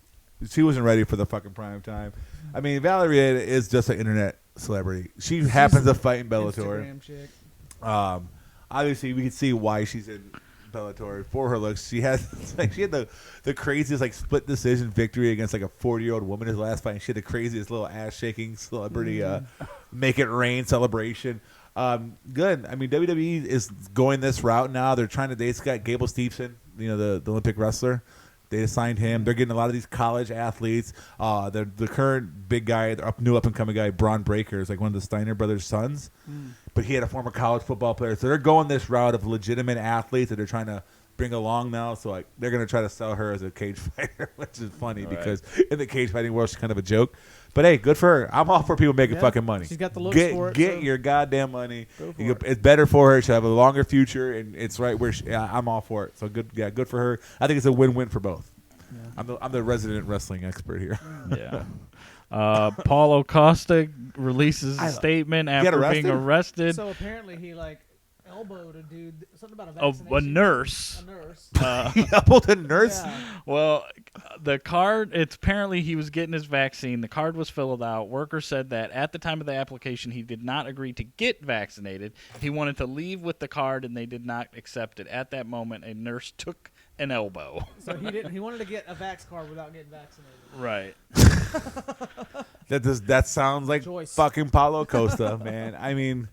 she wasn't ready for the fucking prime time. I mean, Valerie is just an internet celebrity. She's happens to fight in Bellator. Instagram chick. Obviously, we can see why she's in Bellator for her looks. She had the craziest like split decision victory against like a 40-year-old woman in his last fight. And she had the craziest little ass shaking celebrity make it rain celebration. Good. I mean, WWE is going this route now. They're trying to. They got Gable Steveson, the Olympic wrestler. They assigned him. They're getting a lot of these college athletes. The current big guy, the new up and coming guy, Braun Breaker, is like one of the Steiner brothers' sons. But he had a former college football player. So they're going this route of legitimate athletes that they're trying to bring along now. So like they're going to try to sell her as a cage fighter, which is funny because in the cage fighting world she's kind of a joke. But hey, good for her. I'm all for people making fucking money. She's got the looks for it. Get so your goddamn money. go for it. It's better for her. She'll have a longer future, and it's right where I'm all for it. So good, good for her. I think it's a win-win for both. Yeah. I'm the resident wrestling expert here. Yeah. Paulo Costa releases a statement after being arrested. So apparently he like elbowed a dude. Something about a A vaccination. nurse. A nurse. He elbowed a nurse. Yeah. Well, the card, it's apparently he was getting his vaccine. The card was filled out. Worker said that at the time of the application, he did not agree to get vaccinated. He wanted to leave with the card, and they did not accept it. At that moment, a nurse took an elbow. So he didn't. He wanted to get a vax card without getting vaccinated. Right. That sounds like Joyce. fucking Paulo Costa, man. I mean,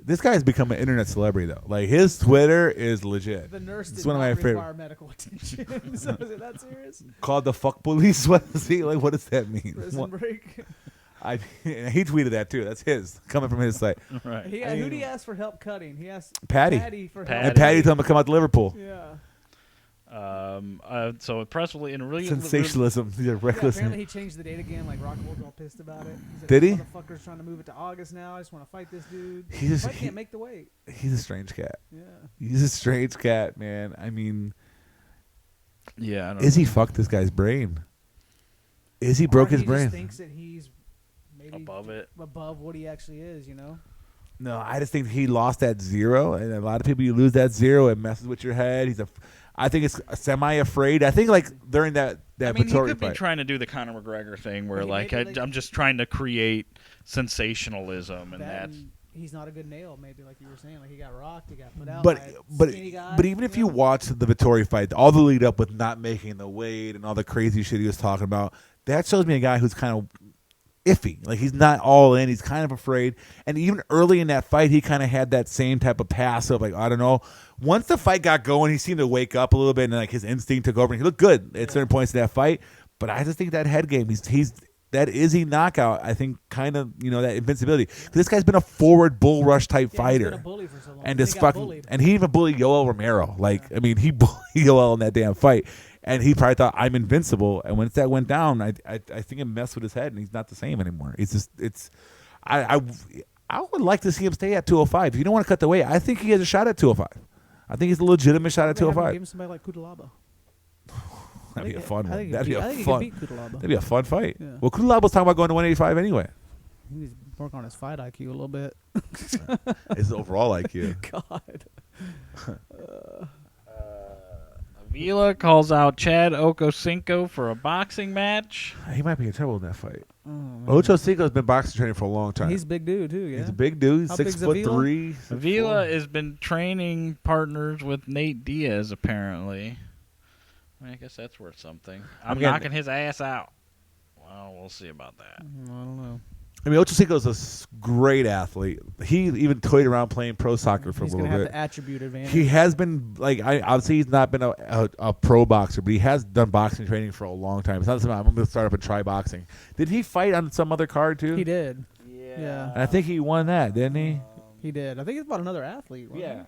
this guy's become an internet celebrity though. Like his Twitter is legit. The nurse It's did one of not my favorite. require medical attention. So is it that serious? Called the fuck police. What is he like? What does that mean? Prison What- break. he tweeted that too. That's his coming from his site. Right. Who did he ask for help cutting? He asked Patty. for Patty. help. And Patty told him to come out to Liverpool. Yeah. So a press release in really Sensationalism. Yeah, Yeah, reckless. apparently he changed the date again. Like Rockwood's all pissed about it. He's like, Did he? Motherfucker's trying to move it to August now. I just want to fight this dude. He's- Fight can't make the weight. He's a strange cat. Yeah. He's a strange cat, man. I mean, Yeah. I don't is he fucked this guy's brain? Is he broke Or his he brain? Just thinks that he's maybe above it. above what he actually is. You know. No, I just think he lost that zero, and a lot of people, you lose that zero, it messes with your head. I think it's semi-afraid. I think like during that I mean, he Vittori could be fight. trying to do the Conor McGregor thing where, He like, maybe, like- I'm just trying to create sensationalism, and that's... And he's not a good nail. Maybe like you were saying, like he got rocked, he got put out. But by a but skinny guy, but even if you know? watch the Vittori fight, all the lead up with not making the weight and all the crazy shit he was talking about, that shows me a guy who's kind of iffy. Like, he's not all in. He's kind of afraid. And even early in that fight, he kind of had that same type of pass of, like, I don't know. Once the fight got going, he seemed to wake up a little bit, and like his instinct took over. And he looked good at certain points in that fight. But I just think that head game, he's that Izzy knockout, I think, kind of, that invincibility. Because this guy's been a forward bull rush type fighter. He's been a bully for so long. And he even bullied Yoel Romero. Like, I mean, he bullied Yoel in that damn fight. And he probably thought, I'm invincible. And once that went down, I think it messed with his head, and he's not the same anymore. I would like to see him stay at 205. If you don't want to cut the weight, I think he has a shot at 205. I think he's a legitimate shot at 205. Give him somebody like Kutalaba. That'd be a fun one. That'd be a fun fight. Yeah. Well, Kudalaba's talking about going to 185 anyway. He needs to work on his fight IQ a little bit. His overall IQ. God. Avila calls out Chad Ochocinco for a boxing match. He might be in trouble in that fight. Ochocinco's been boxing training for a long time. He's a big dude, too, yeah. He's a big dude. He's How 6'3". Avila has been training partners with Nate Diaz, apparently. I guess that's worth something. I'm knocking his ass out. Well, we'll see about that. I don't know. I mean, Ochocinco's a great athlete. He even toyed around playing pro soccer for a little bit. He's going to have the attribute advantage. He has been, like, obviously he's not been a pro boxer, but he has done boxing training for a long time. It's not something I'm going to start up and try boxing. Did he fight on some other card, too? He did. Yeah. And I think he won that, didn't he? He did. I think it's about another athlete. Yeah.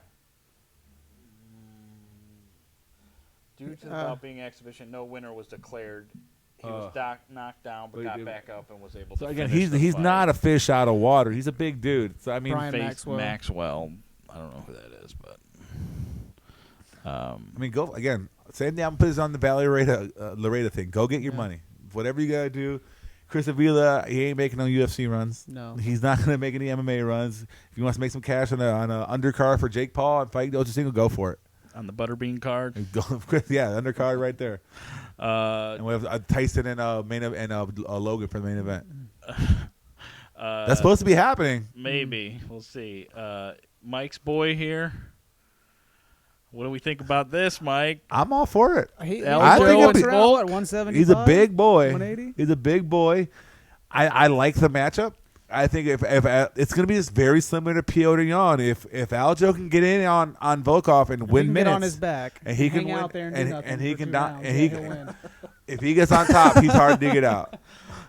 Due to the being exhibition, no winner was declared. He was knocked down, but got back up and was able to. So again, finish he's the not fight. a fish out of water. He's a big dude. So I mean, Brian Faced Maxwell. I don't know who that is, but. I mean, go again. Same thing. I'm putting this on the Valley Laredo thing. Go get your money. Whatever you gotta do. Chris Avila, he ain't making no UFC runs. No, he's not gonna make any MMA runs. If he wants to make some cash on a undercard for Jake Paul and fight Ochocinco, go for it. On the Butterbean card. Yeah, undercard right there. And we have Tyson and Logan for the main event. That's supposed to be happening. Maybe. We'll see. Mike's boy here. What do we think about this, Mike? I'm all for it. I think it's at 175. He's a big boy. 180. He's a big boy. I like the matchup. I think if it's going to be just very similar to Piotr Jan. If Aljo can get in on Volkov and win minutes, get on his back, and he can hang win, out there and he can down, win. If he gets on top, he's hard to get out.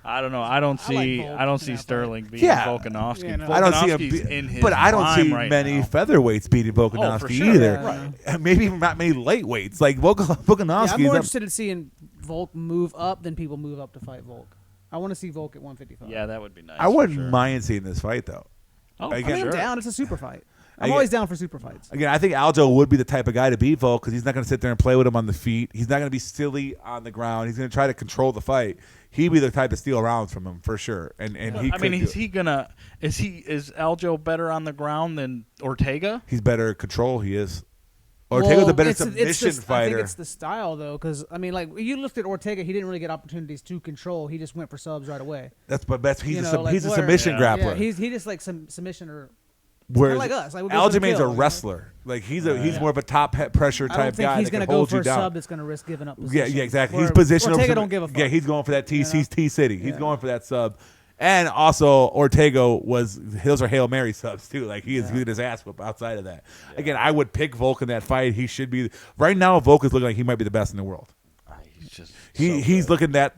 I don't know. I don't see Sterling beating Volkanovski. Yeah, no. I don't see Volkanovski's in his but I don't see right many now. featherweights beating Volkanovski for sure. either. Yeah, Right. And maybe even not many lightweights. Like Volkanovski. I'm more interested in seeing Volk move up than people move up to fight Volk. I want to see Volk at 155. Yeah, that would be nice. I wouldn't for sure. mind seeing this fight though. Oh, Again, I'm sure. down. It's a super fight. I'm Again- always down for super fights. Again, I think Aljo would be the type of guy to beat Volk because he's not going to sit there and play with him on the feet. He's not going to be silly on the ground. He's going to try to control the fight. He'd be the type to steal rounds from him for sure. And he. I mean, is is Aljo better on the ground than Ortega? He's better at control. He is. Ortega's a better it's submission fighter. I think it's the style, though, because, I mean, like, you looked at Ortega, he didn't really get opportunities to control. He just went for subs right away. He's You a know, like, he's a where- submission Yeah. grappler. Yeah, he just like some submission or Whereas like us. Like, we go for the Aljamain's a kill, you know? wrestler. Like he's more of a top pressure I don't type think guy he's that going can to go hold for you a down. sub that's going to risk giving up Yeah, position. yeah, exactly. Where He's positional. Ortega don't give a fuck. Yeah, he's going for that T City. He's Yeah. going for that sub. And also, Ortega those are Hail Mary subs too. Like he is good as ass whip outside of that. Yeah. Again, I would pick Volk in that fight. He should be right now. Volk is looking like he might be the best in the world. He's just He's looking that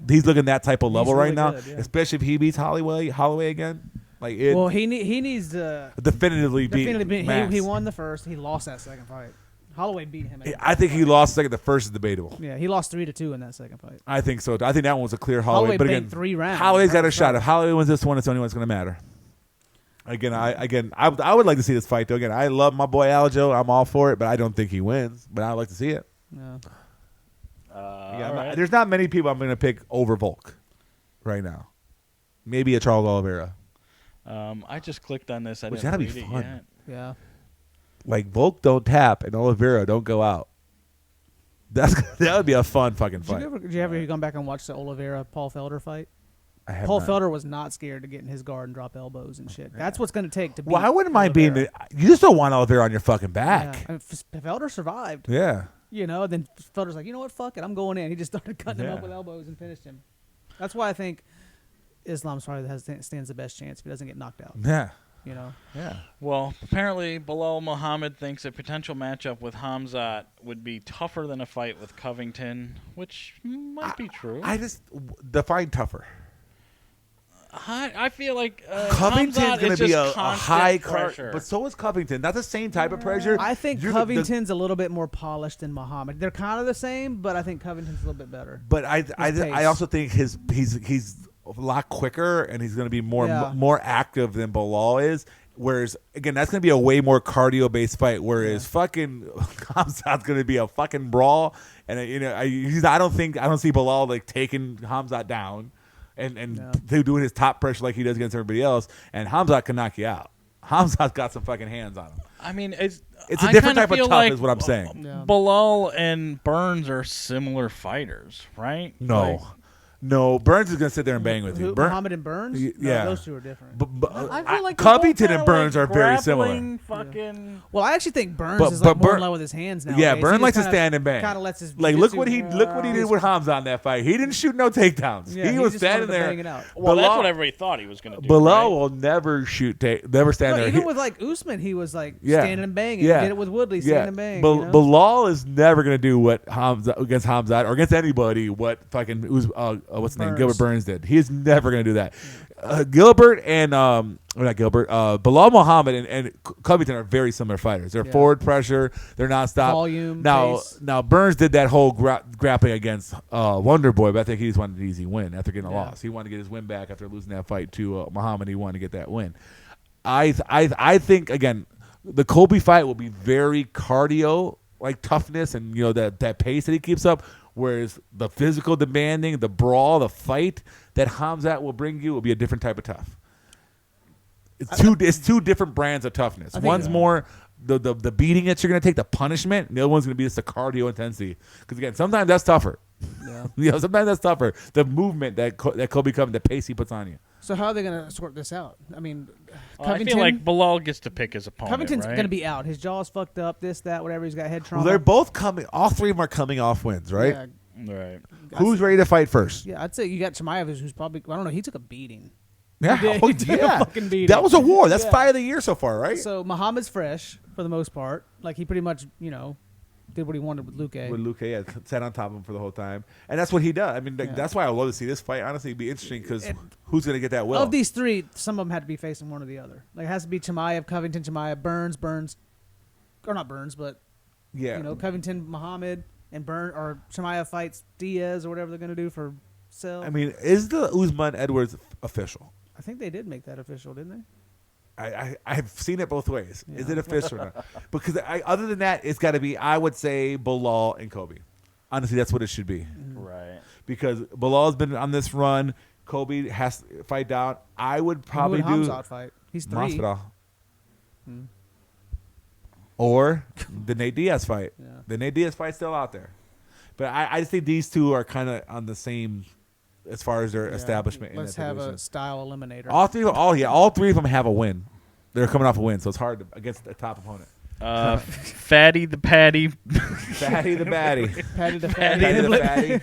type of level really right now, good, yeah. especially if he beats Holloway again. Like Well, he needs to definitively beat Max. He won the first. He lost that second fight. Holloway beat him. I think he lost second. The first is debatable. Yeah, he lost 3-2 in that second fight. I think so. I think that one was a clear Holloway. But again, banked 3 rounds. Holloway's got a shot. If Holloway wins this one, it's the only one that's going to matter. I would like to see this fight though. Again, I love my boy Aljo. I'm all for it, but I don't think he wins. But I'd like to see it. Yeah. right. There's not many people I'm going to pick over Volk right now. Maybe a Charles Oliveira. I just clicked on this. I Which didn't that'd be read it fun. yet. Yeah. Like Volk don't tap and Oliveira don't go out. That would be a fun fucking fight. Did you ever gone back and watch the Oliveira Paul Felder fight? I have Paul not. Felder was not scared to get in his guard and drop elbows and shit. That's what's going to take to beat. Well, I wouldn't mind being. Oliveira. You just don't want Oliveira on your fucking back. Yeah. And Felder survived. Yeah. You know, then Felder's like, you know what, fuck it, I'm going in. He just started cutting him Yeah. up with elbows and finished him. That's why I think Islam stands the best chance if he doesn't get knocked out. Yeah. You know. Yeah. Well, apparently, Bilal Muhammad thinks a potential matchup with Khamzat would be tougher than a fight with Covington, which might be true. I just define tougher. I feel like Covington's going to be a high pressure. but so is Covington. Not the same type of pressure. I think Covington's a little bit more polished than Muhammad. They're kind of the same, but I think Covington's a little bit better. But I also think he's a lot quicker and he's going to be more active than Bilal is. Whereas again, that's going to be a way more cardio based fight. Whereas fucking Khamzat's going to be a fucking brawl, and I don't see Bilal like taking Khamzat down. And doing his top pressure like he does against everybody else, and Khamzat can knock you out. Khamzat's got some fucking hands on him. I mean, it's a different type of tough, like is what I'm saying. Bilal and Burns are similar fighters, right? No, Burns is going to sit there and bang with you. Muhammad and Burns? Yeah. No, those two are different. I feel like Covington and Burns are very similar. Well, I actually think Burns is like more in love with his hands now. Yeah, Burns likes to stand and bang. Kind of lets his look what he did with Khamzat in that fight. He didn't shoot no takedowns. Yeah, he was standing there. Well, that's what everybody thought he was going to do. Bilal will never never stand there. Even with like Usman, he was like standing and banging. Yeah. He did it with Woodley, standing and banging. Bilal is never going to do what against Khamzat or against anybody what fucking what's the name, Gilbert Burns did. He is never going to do that. Gilbert and not Gilbert, Bilal Muhammad and Covington are very similar fighters. They're forward pressure. They're nonstop. Volume. Now Burns did that whole grappling against Wonder Boy, but I think he just wanted an easy win after getting a loss. He wanted to get his win back after losing that fight to Muhammad. He wanted to get that win. I think again the Colby fight will be very cardio like toughness and that pace that he keeps up. Whereas the physical demanding, the brawl, the fight that Khamzat will bring you will be a different type of tough. It's two different brands of toughness. One's more the beating that you're going to take, the punishment, and the other one's going to be just the cardio intensity. Because again, sometimes that's tougher. Yeah. Sometimes that's tougher. The movement that Colby Covington, the pace he puts on you. So how are they going to sort this out? I mean, I feel like Bilal gets to pick his opponent. Covington's right? going to be out. His jaw's fucked up. This, that, whatever. He's got head trauma. Well, they're both coming. All three of them are coming off wins, right? Yeah. Right. Who's ready to fight first? Yeah, I'd say you got Chimaev, who's probably. I don't know. He took a beating. Yeah, he took a fucking beating. That was a war. That's fight of the year so far, right? So Muhammad's fresh for the most part. Like he pretty much, did what he wanted with Luque. With Luque, sat on top of him for the whole time, and that's what he does. I mean, that's why I would love to see this fight. Honestly, it'd be interesting because who's going to get that will? Of these three, some of them had to be facing one or the other. Like it has to be Chimaev, Covington, Chimaev, Burns, or not Burns, but Covington, Muhammad, and or Chimaev fights Diaz or whatever they're going to do for Sell. I mean, is the Usman Edwards official? I think they did make that official, didn't they? I've seen it both ways. Yeah. Is it official or not? Because other than that, it's got to be, I would say, Bilal and Kobe. Honestly, that's what it should be. Right. Because Bilal's been on this run. Kobe has to fight down. I would probably do Khamzat fight. He's 3. Masvidal. Or the Nate Diaz fight. Yeah. The Nate Diaz fight's still out there. But I just think these two are kind of on the same as far as their establishment. Let's have a style eliminator. All three of them have a win. They're coming off a win, so it's hard against a top opponent. Fatty the Patty. Fatty the Batty. Patty the Fatty.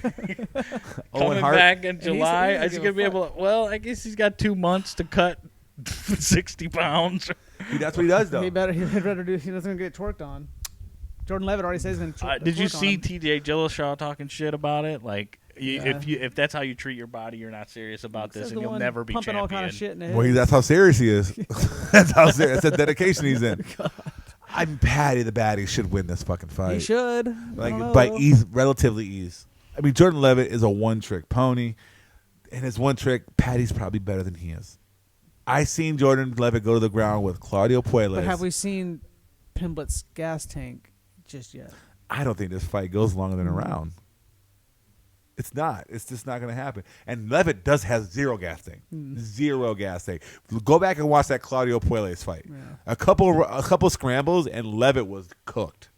Coming back in July. Is he going to be able to? Well, I guess he's got 2 months to cut 60 pounds. That's what he does, though. He better do. He doesn't get twerked on. Jordan Levitt already says he's going to did you see T.J. Dillashaw talking shit about it? Like, if that's how you treat your body, you're not serious about this, and you'll never be pumping champion. All kind of shit in the head. Well, that's how serious he is. That's how serious. That's the dedication he's in. I'm Patty the Batty should win this fucking fight. He should. By relatively ease. I mean, Jordan Levitt is a one-trick pony, and his one trick, Patty's probably better than he is. I seen Jordan Levitt go to the ground with Claudio Puelles. But have we seen Pimblett's gas tank just yet? I don't think this fight goes longer than a round. It's not. It's just not going to happen. And Levitt has zero gas tank. Zero gas tank. Go back and watch that Claudio Puelles fight. Yeah. A couple scrambles, and Levitt was cooked.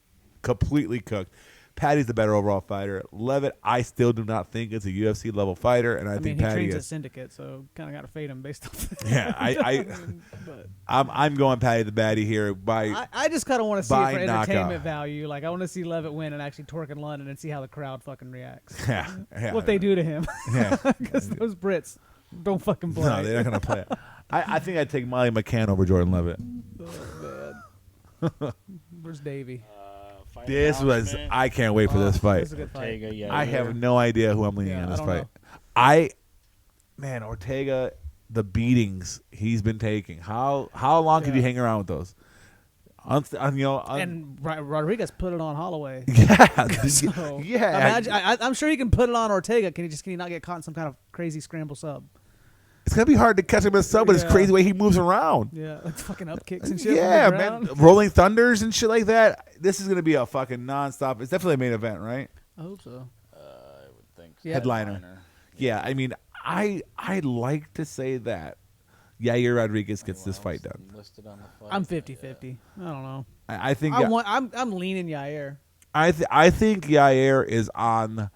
Completely cooked. Patty's the better overall fighter. Levitt, I still do not think is a UFC level fighter, and I think mean, Patty he trains is. at Syndicate, so kind of got to fade him based off that. Yeah, I'm going Patty the baddie here by. I just kind of want to see it for knockout. entertainment value. Like, I want to see Levitt win and actually torque in London and see how the crowd fucking reacts. Yeah, What they do to him. Yeah, Because those Brits don't fucking play. no, they're not gonna play it. I think I'd take Molly McCann over Jordan Levitt. Oh, man. Where's Davey? This was. I can't wait for this fight. This is a good fight. Ortega, I have no idea who I'm leaning on this I fight. don't Man, Ortega, the beatings he's been taking. How long could you hang around with those? And Rodriguez put it on Holloway. Yeah, So, yeah. I'm sure he can put it on Ortega. Can he not get caught in some kind of crazy scramble sub? It's gonna be hard to catch him in a sub with his crazy way he moves around. Yeah, like fucking up kicks and shit. Yeah, from the man, ground. rolling thunders and shit like that. This is gonna be a fucking nonstop. It's definitely a main event, right? I hope so. I would think so. Yeah. Headliner. Yeah, I mean, I like to say that Yair Rodriguez gets this fight done. Listed on the fight. I'm 50-50. I don't know. I think I'm leaning Yair. I think Yair is on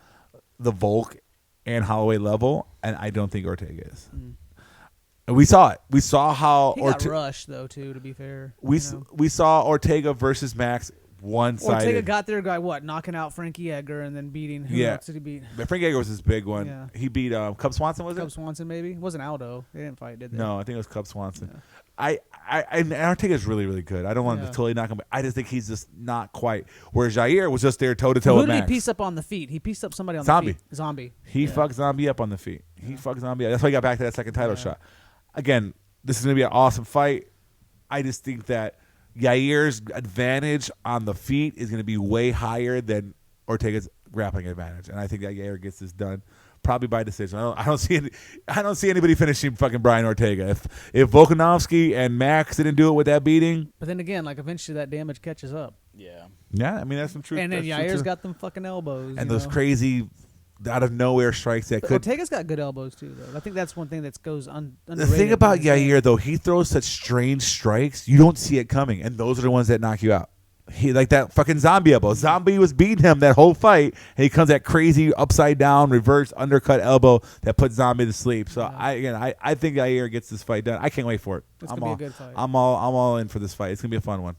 the Volk and Holloway level, and I don't think Ortega is. And we saw it. We saw how He got rushed though, too. To be fair, we saw Ortega versus Max one-sided. Ortega got there, knocking out Frankie Edgar and then beating. Who else did he beat? But Frank Edgar was his big one. Yeah. He beat Cub Swanson, was it? Cub Swanson, maybe. It wasn't Aldo. They didn't fight, did they? No, I think it was Cub Swanson. Yeah. And Ortega's really, really good. I don't want to totally knock him, but I just think he's just not quite. Whereas Jair was just there toe-to-toe with Max. Who did he piece up on the feet? He pieced up somebody on Zombie. the feet. Zombie. He fucked Zombie up on the feet. He fucked Zombie up. That's why he got back to that second title shot. Again, this is going to be an awesome fight. I just think that Yair's advantage on the feet is going to be way higher than Ortega's grappling advantage, and I think that Yair gets this done probably by decision. I don't see anybody finishing fucking Brian Ortega. If Volkanovski and Max didn't do it with that beating, but then again, like eventually that damage catches up. Yeah. Yeah, I mean that's some truth. And then Yair's got them fucking elbows and those crazy out of nowhere strikes that could. Ortega's got good elbows too, though. I think that's one thing that goes underrated. The thing about Yair, though, he throws such strange strikes, you don't see it coming, and those are the ones that knock you out. He like that fucking Zombie elbow. Zombie was beating him that whole fight, and he comes that crazy upside down reverse undercut elbow that puts Zombie to sleep. So I think Yair gets this fight done. I can't wait for it. It's gonna be a good fight. I'm all in for this fight. It's gonna be a fun one.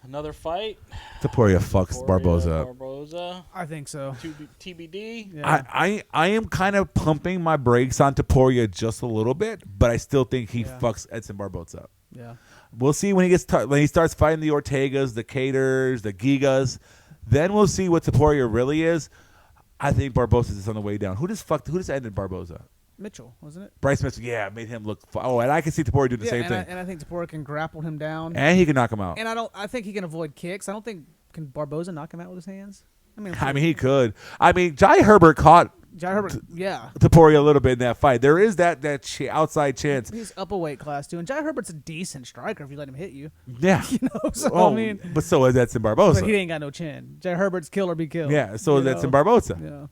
Another fight. Topuria fucks Barboza. I think so. TBD. Yeah. I am kind of pumping my brakes on Topuria just a little bit, but I still think he fucks Edson Barboza up. Yeah. We'll see when he starts fighting the Ortegas, the Caters, the Gigas. Then we'll see what Topuria really is. I think Barboza is on the way down. Who just ended Barboza? Mitchell, wasn't it? Bryce Mitchell, made him look. And I can see Topuria do the same thing. And I think Topuria can grapple him down, and he can knock him out. And I think he can avoid kicks. I don't think can Barboza knock him out with his hands. I mean, he could. I mean, Jai Herbert caught. Topuria a little bit in that fight. There is that outside chance. He's up a weight class too, and Jai Herbert's a decent striker if you let him hit you. Yeah, So I mean, but so is Edson Barboza. But he ain't got no chin. Jai Herbert's kill or be killed. Yeah, so is Edson Barboza. Yeah.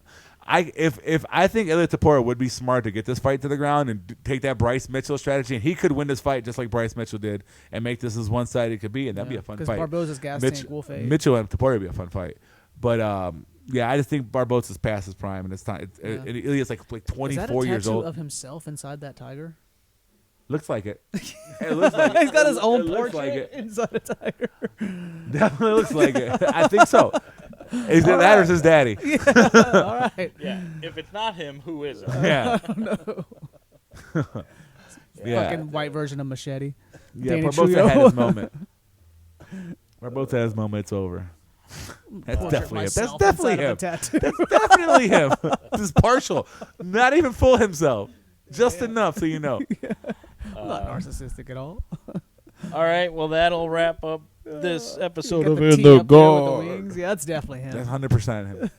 If I think Ilia Topuria would be smart to get this fight to the ground and take that Bryce Mitchell strategy, and he could win this fight just like Bryce Mitchell did, and make this as one-sided it could be, and that'd be a fun fight. Because Barboza's gas tank will fade. Mitchell and Topuria would be a fun fight, but I just think Barboza's past his prime, and it's time. Ilia's like 24 years old. Of himself inside that tiger. Looks like it. It looks like he's got his own portrait like it. inside a tiger. Definitely looks like it. I think so. Is that right. Or his daddy? Yeah. All right. Yeah. If it's not him, who is it? Yeah. I don't know. Fucking white version of Machete. Yeah, Barboza had his moment. Barboza had his moment. It's over. That's definitely him. That's definitely him. That's definitely him. This is partial. Not even full himself. Just enough so you know. I'm not narcissistic at all. All right. Well, that'll wrap up this episode of In the Guard. Yeah, that's definitely him. That's 100% him.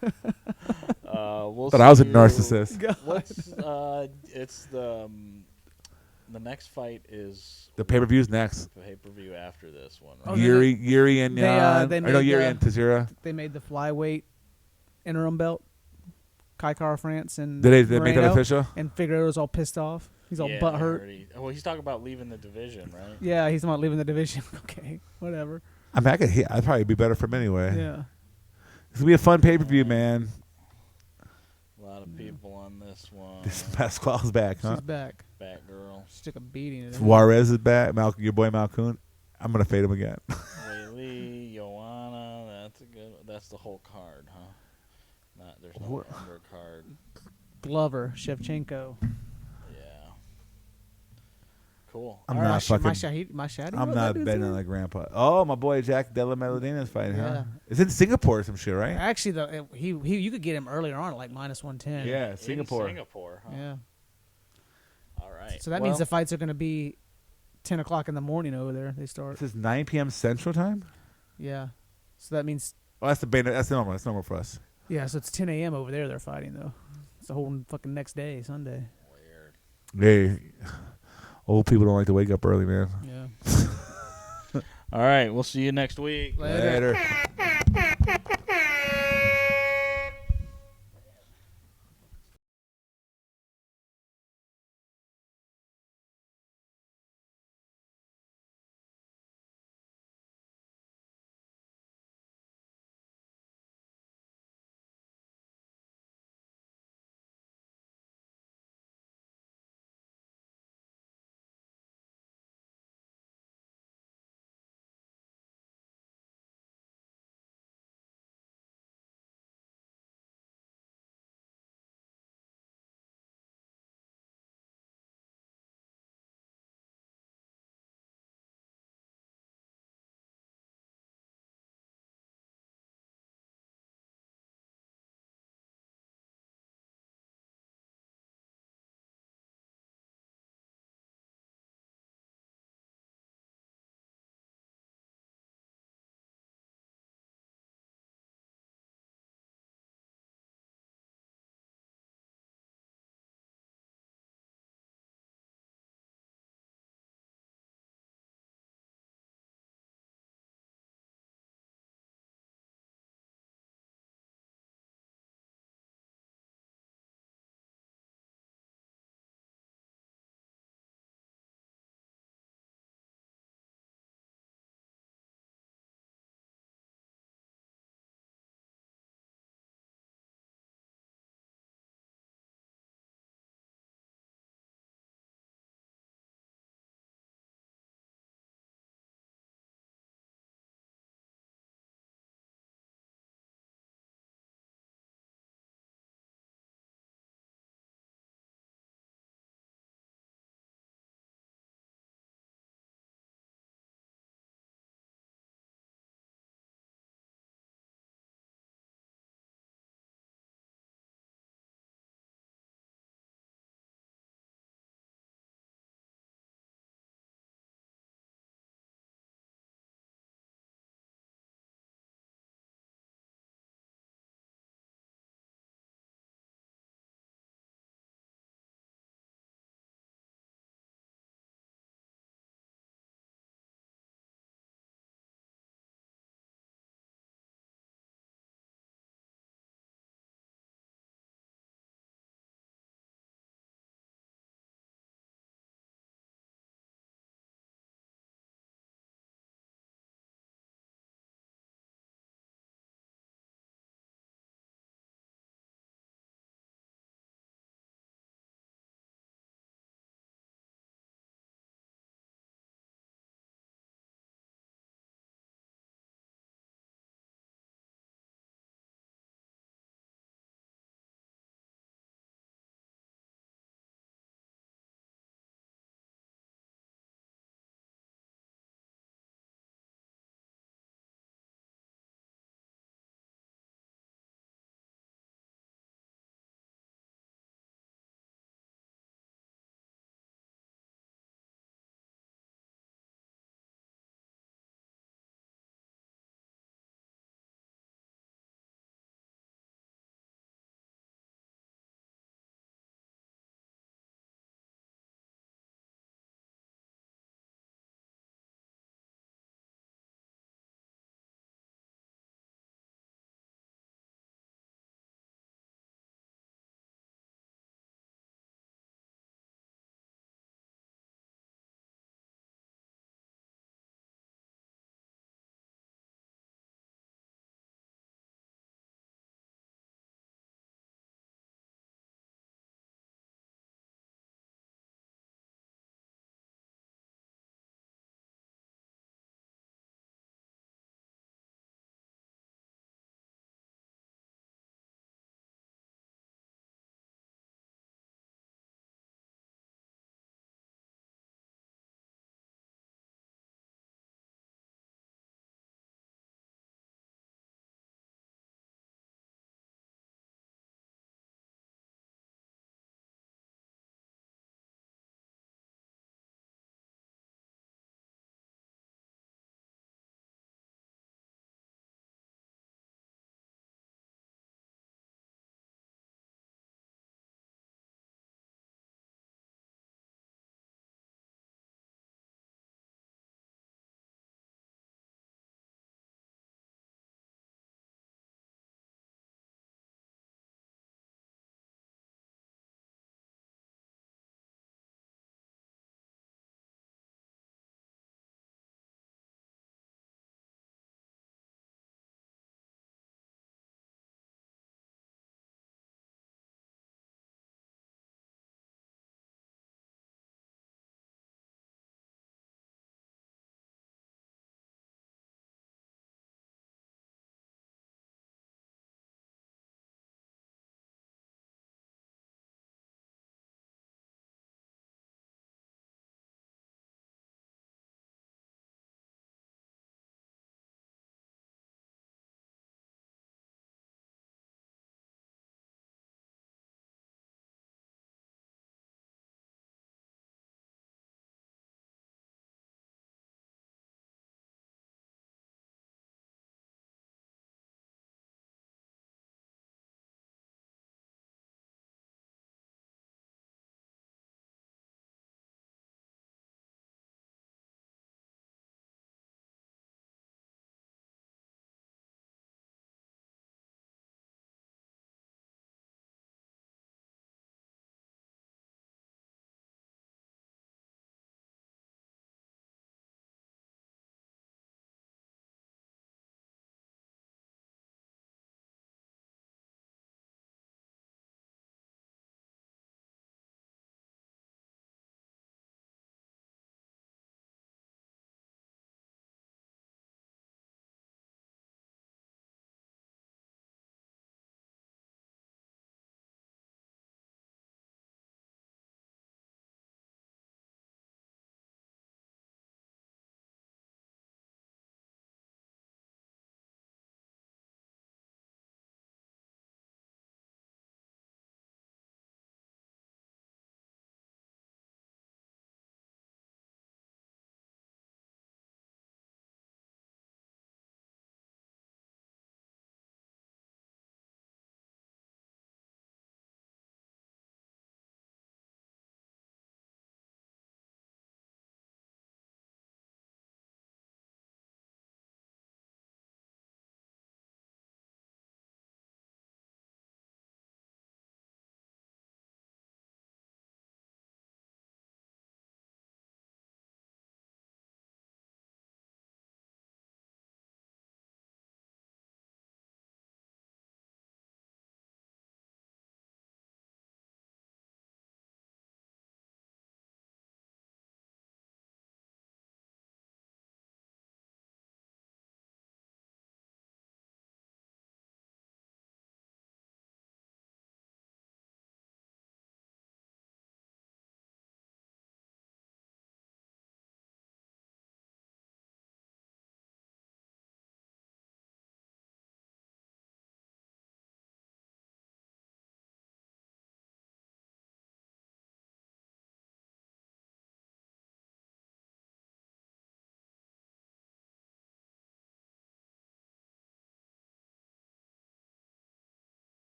But I was a narcissist. It's the next fight is the pay-per-view's next. The pay-per-view after this one. Right? Yuri and Yuri and Teixeira. They made the flyweight interim belt. Kaikar France and did they make that official? And Figueiredo's all pissed off. He's all butthurt. Well, he's talking about leaving the division, right? Yeah, he's not leaving the division. Okay, whatever. I mean, I'd probably be better for him anyway. Yeah. It's gonna be a fun pay-per-view, man. A lot of people on this one. Pasquale's back, huh? She's back. Back girl. She took a beating. Juarez is back. Your boy Malcoon. I'm gonna fade him again. Lee, Joanna. That's a good. That's the whole card, huh? There's no undercard. Glover, Shevchenko. Yeah. Cool. I'm not fucking. I'm not betting on the grandpa. Oh, my boy Jack Della Medellina is fighting, huh? It's in Singapore or some shit, right? Actually, though, you could get him earlier on at like -110. Yeah, Singapore. In Singapore, huh? Yeah. All right. So that means the fights are going to be 10 o'clock in the morning over there. They start. This is 9 p.m. Central Time? Yeah. So that means. Oh, that's normal. That's normal for us. Yeah, so it's 10 a.m. over there they're fighting, though. It's the whole fucking next day, Sunday. Weird. Hey, old people don't like to wake up early, man. Yeah. All right. We'll see you next week. Later.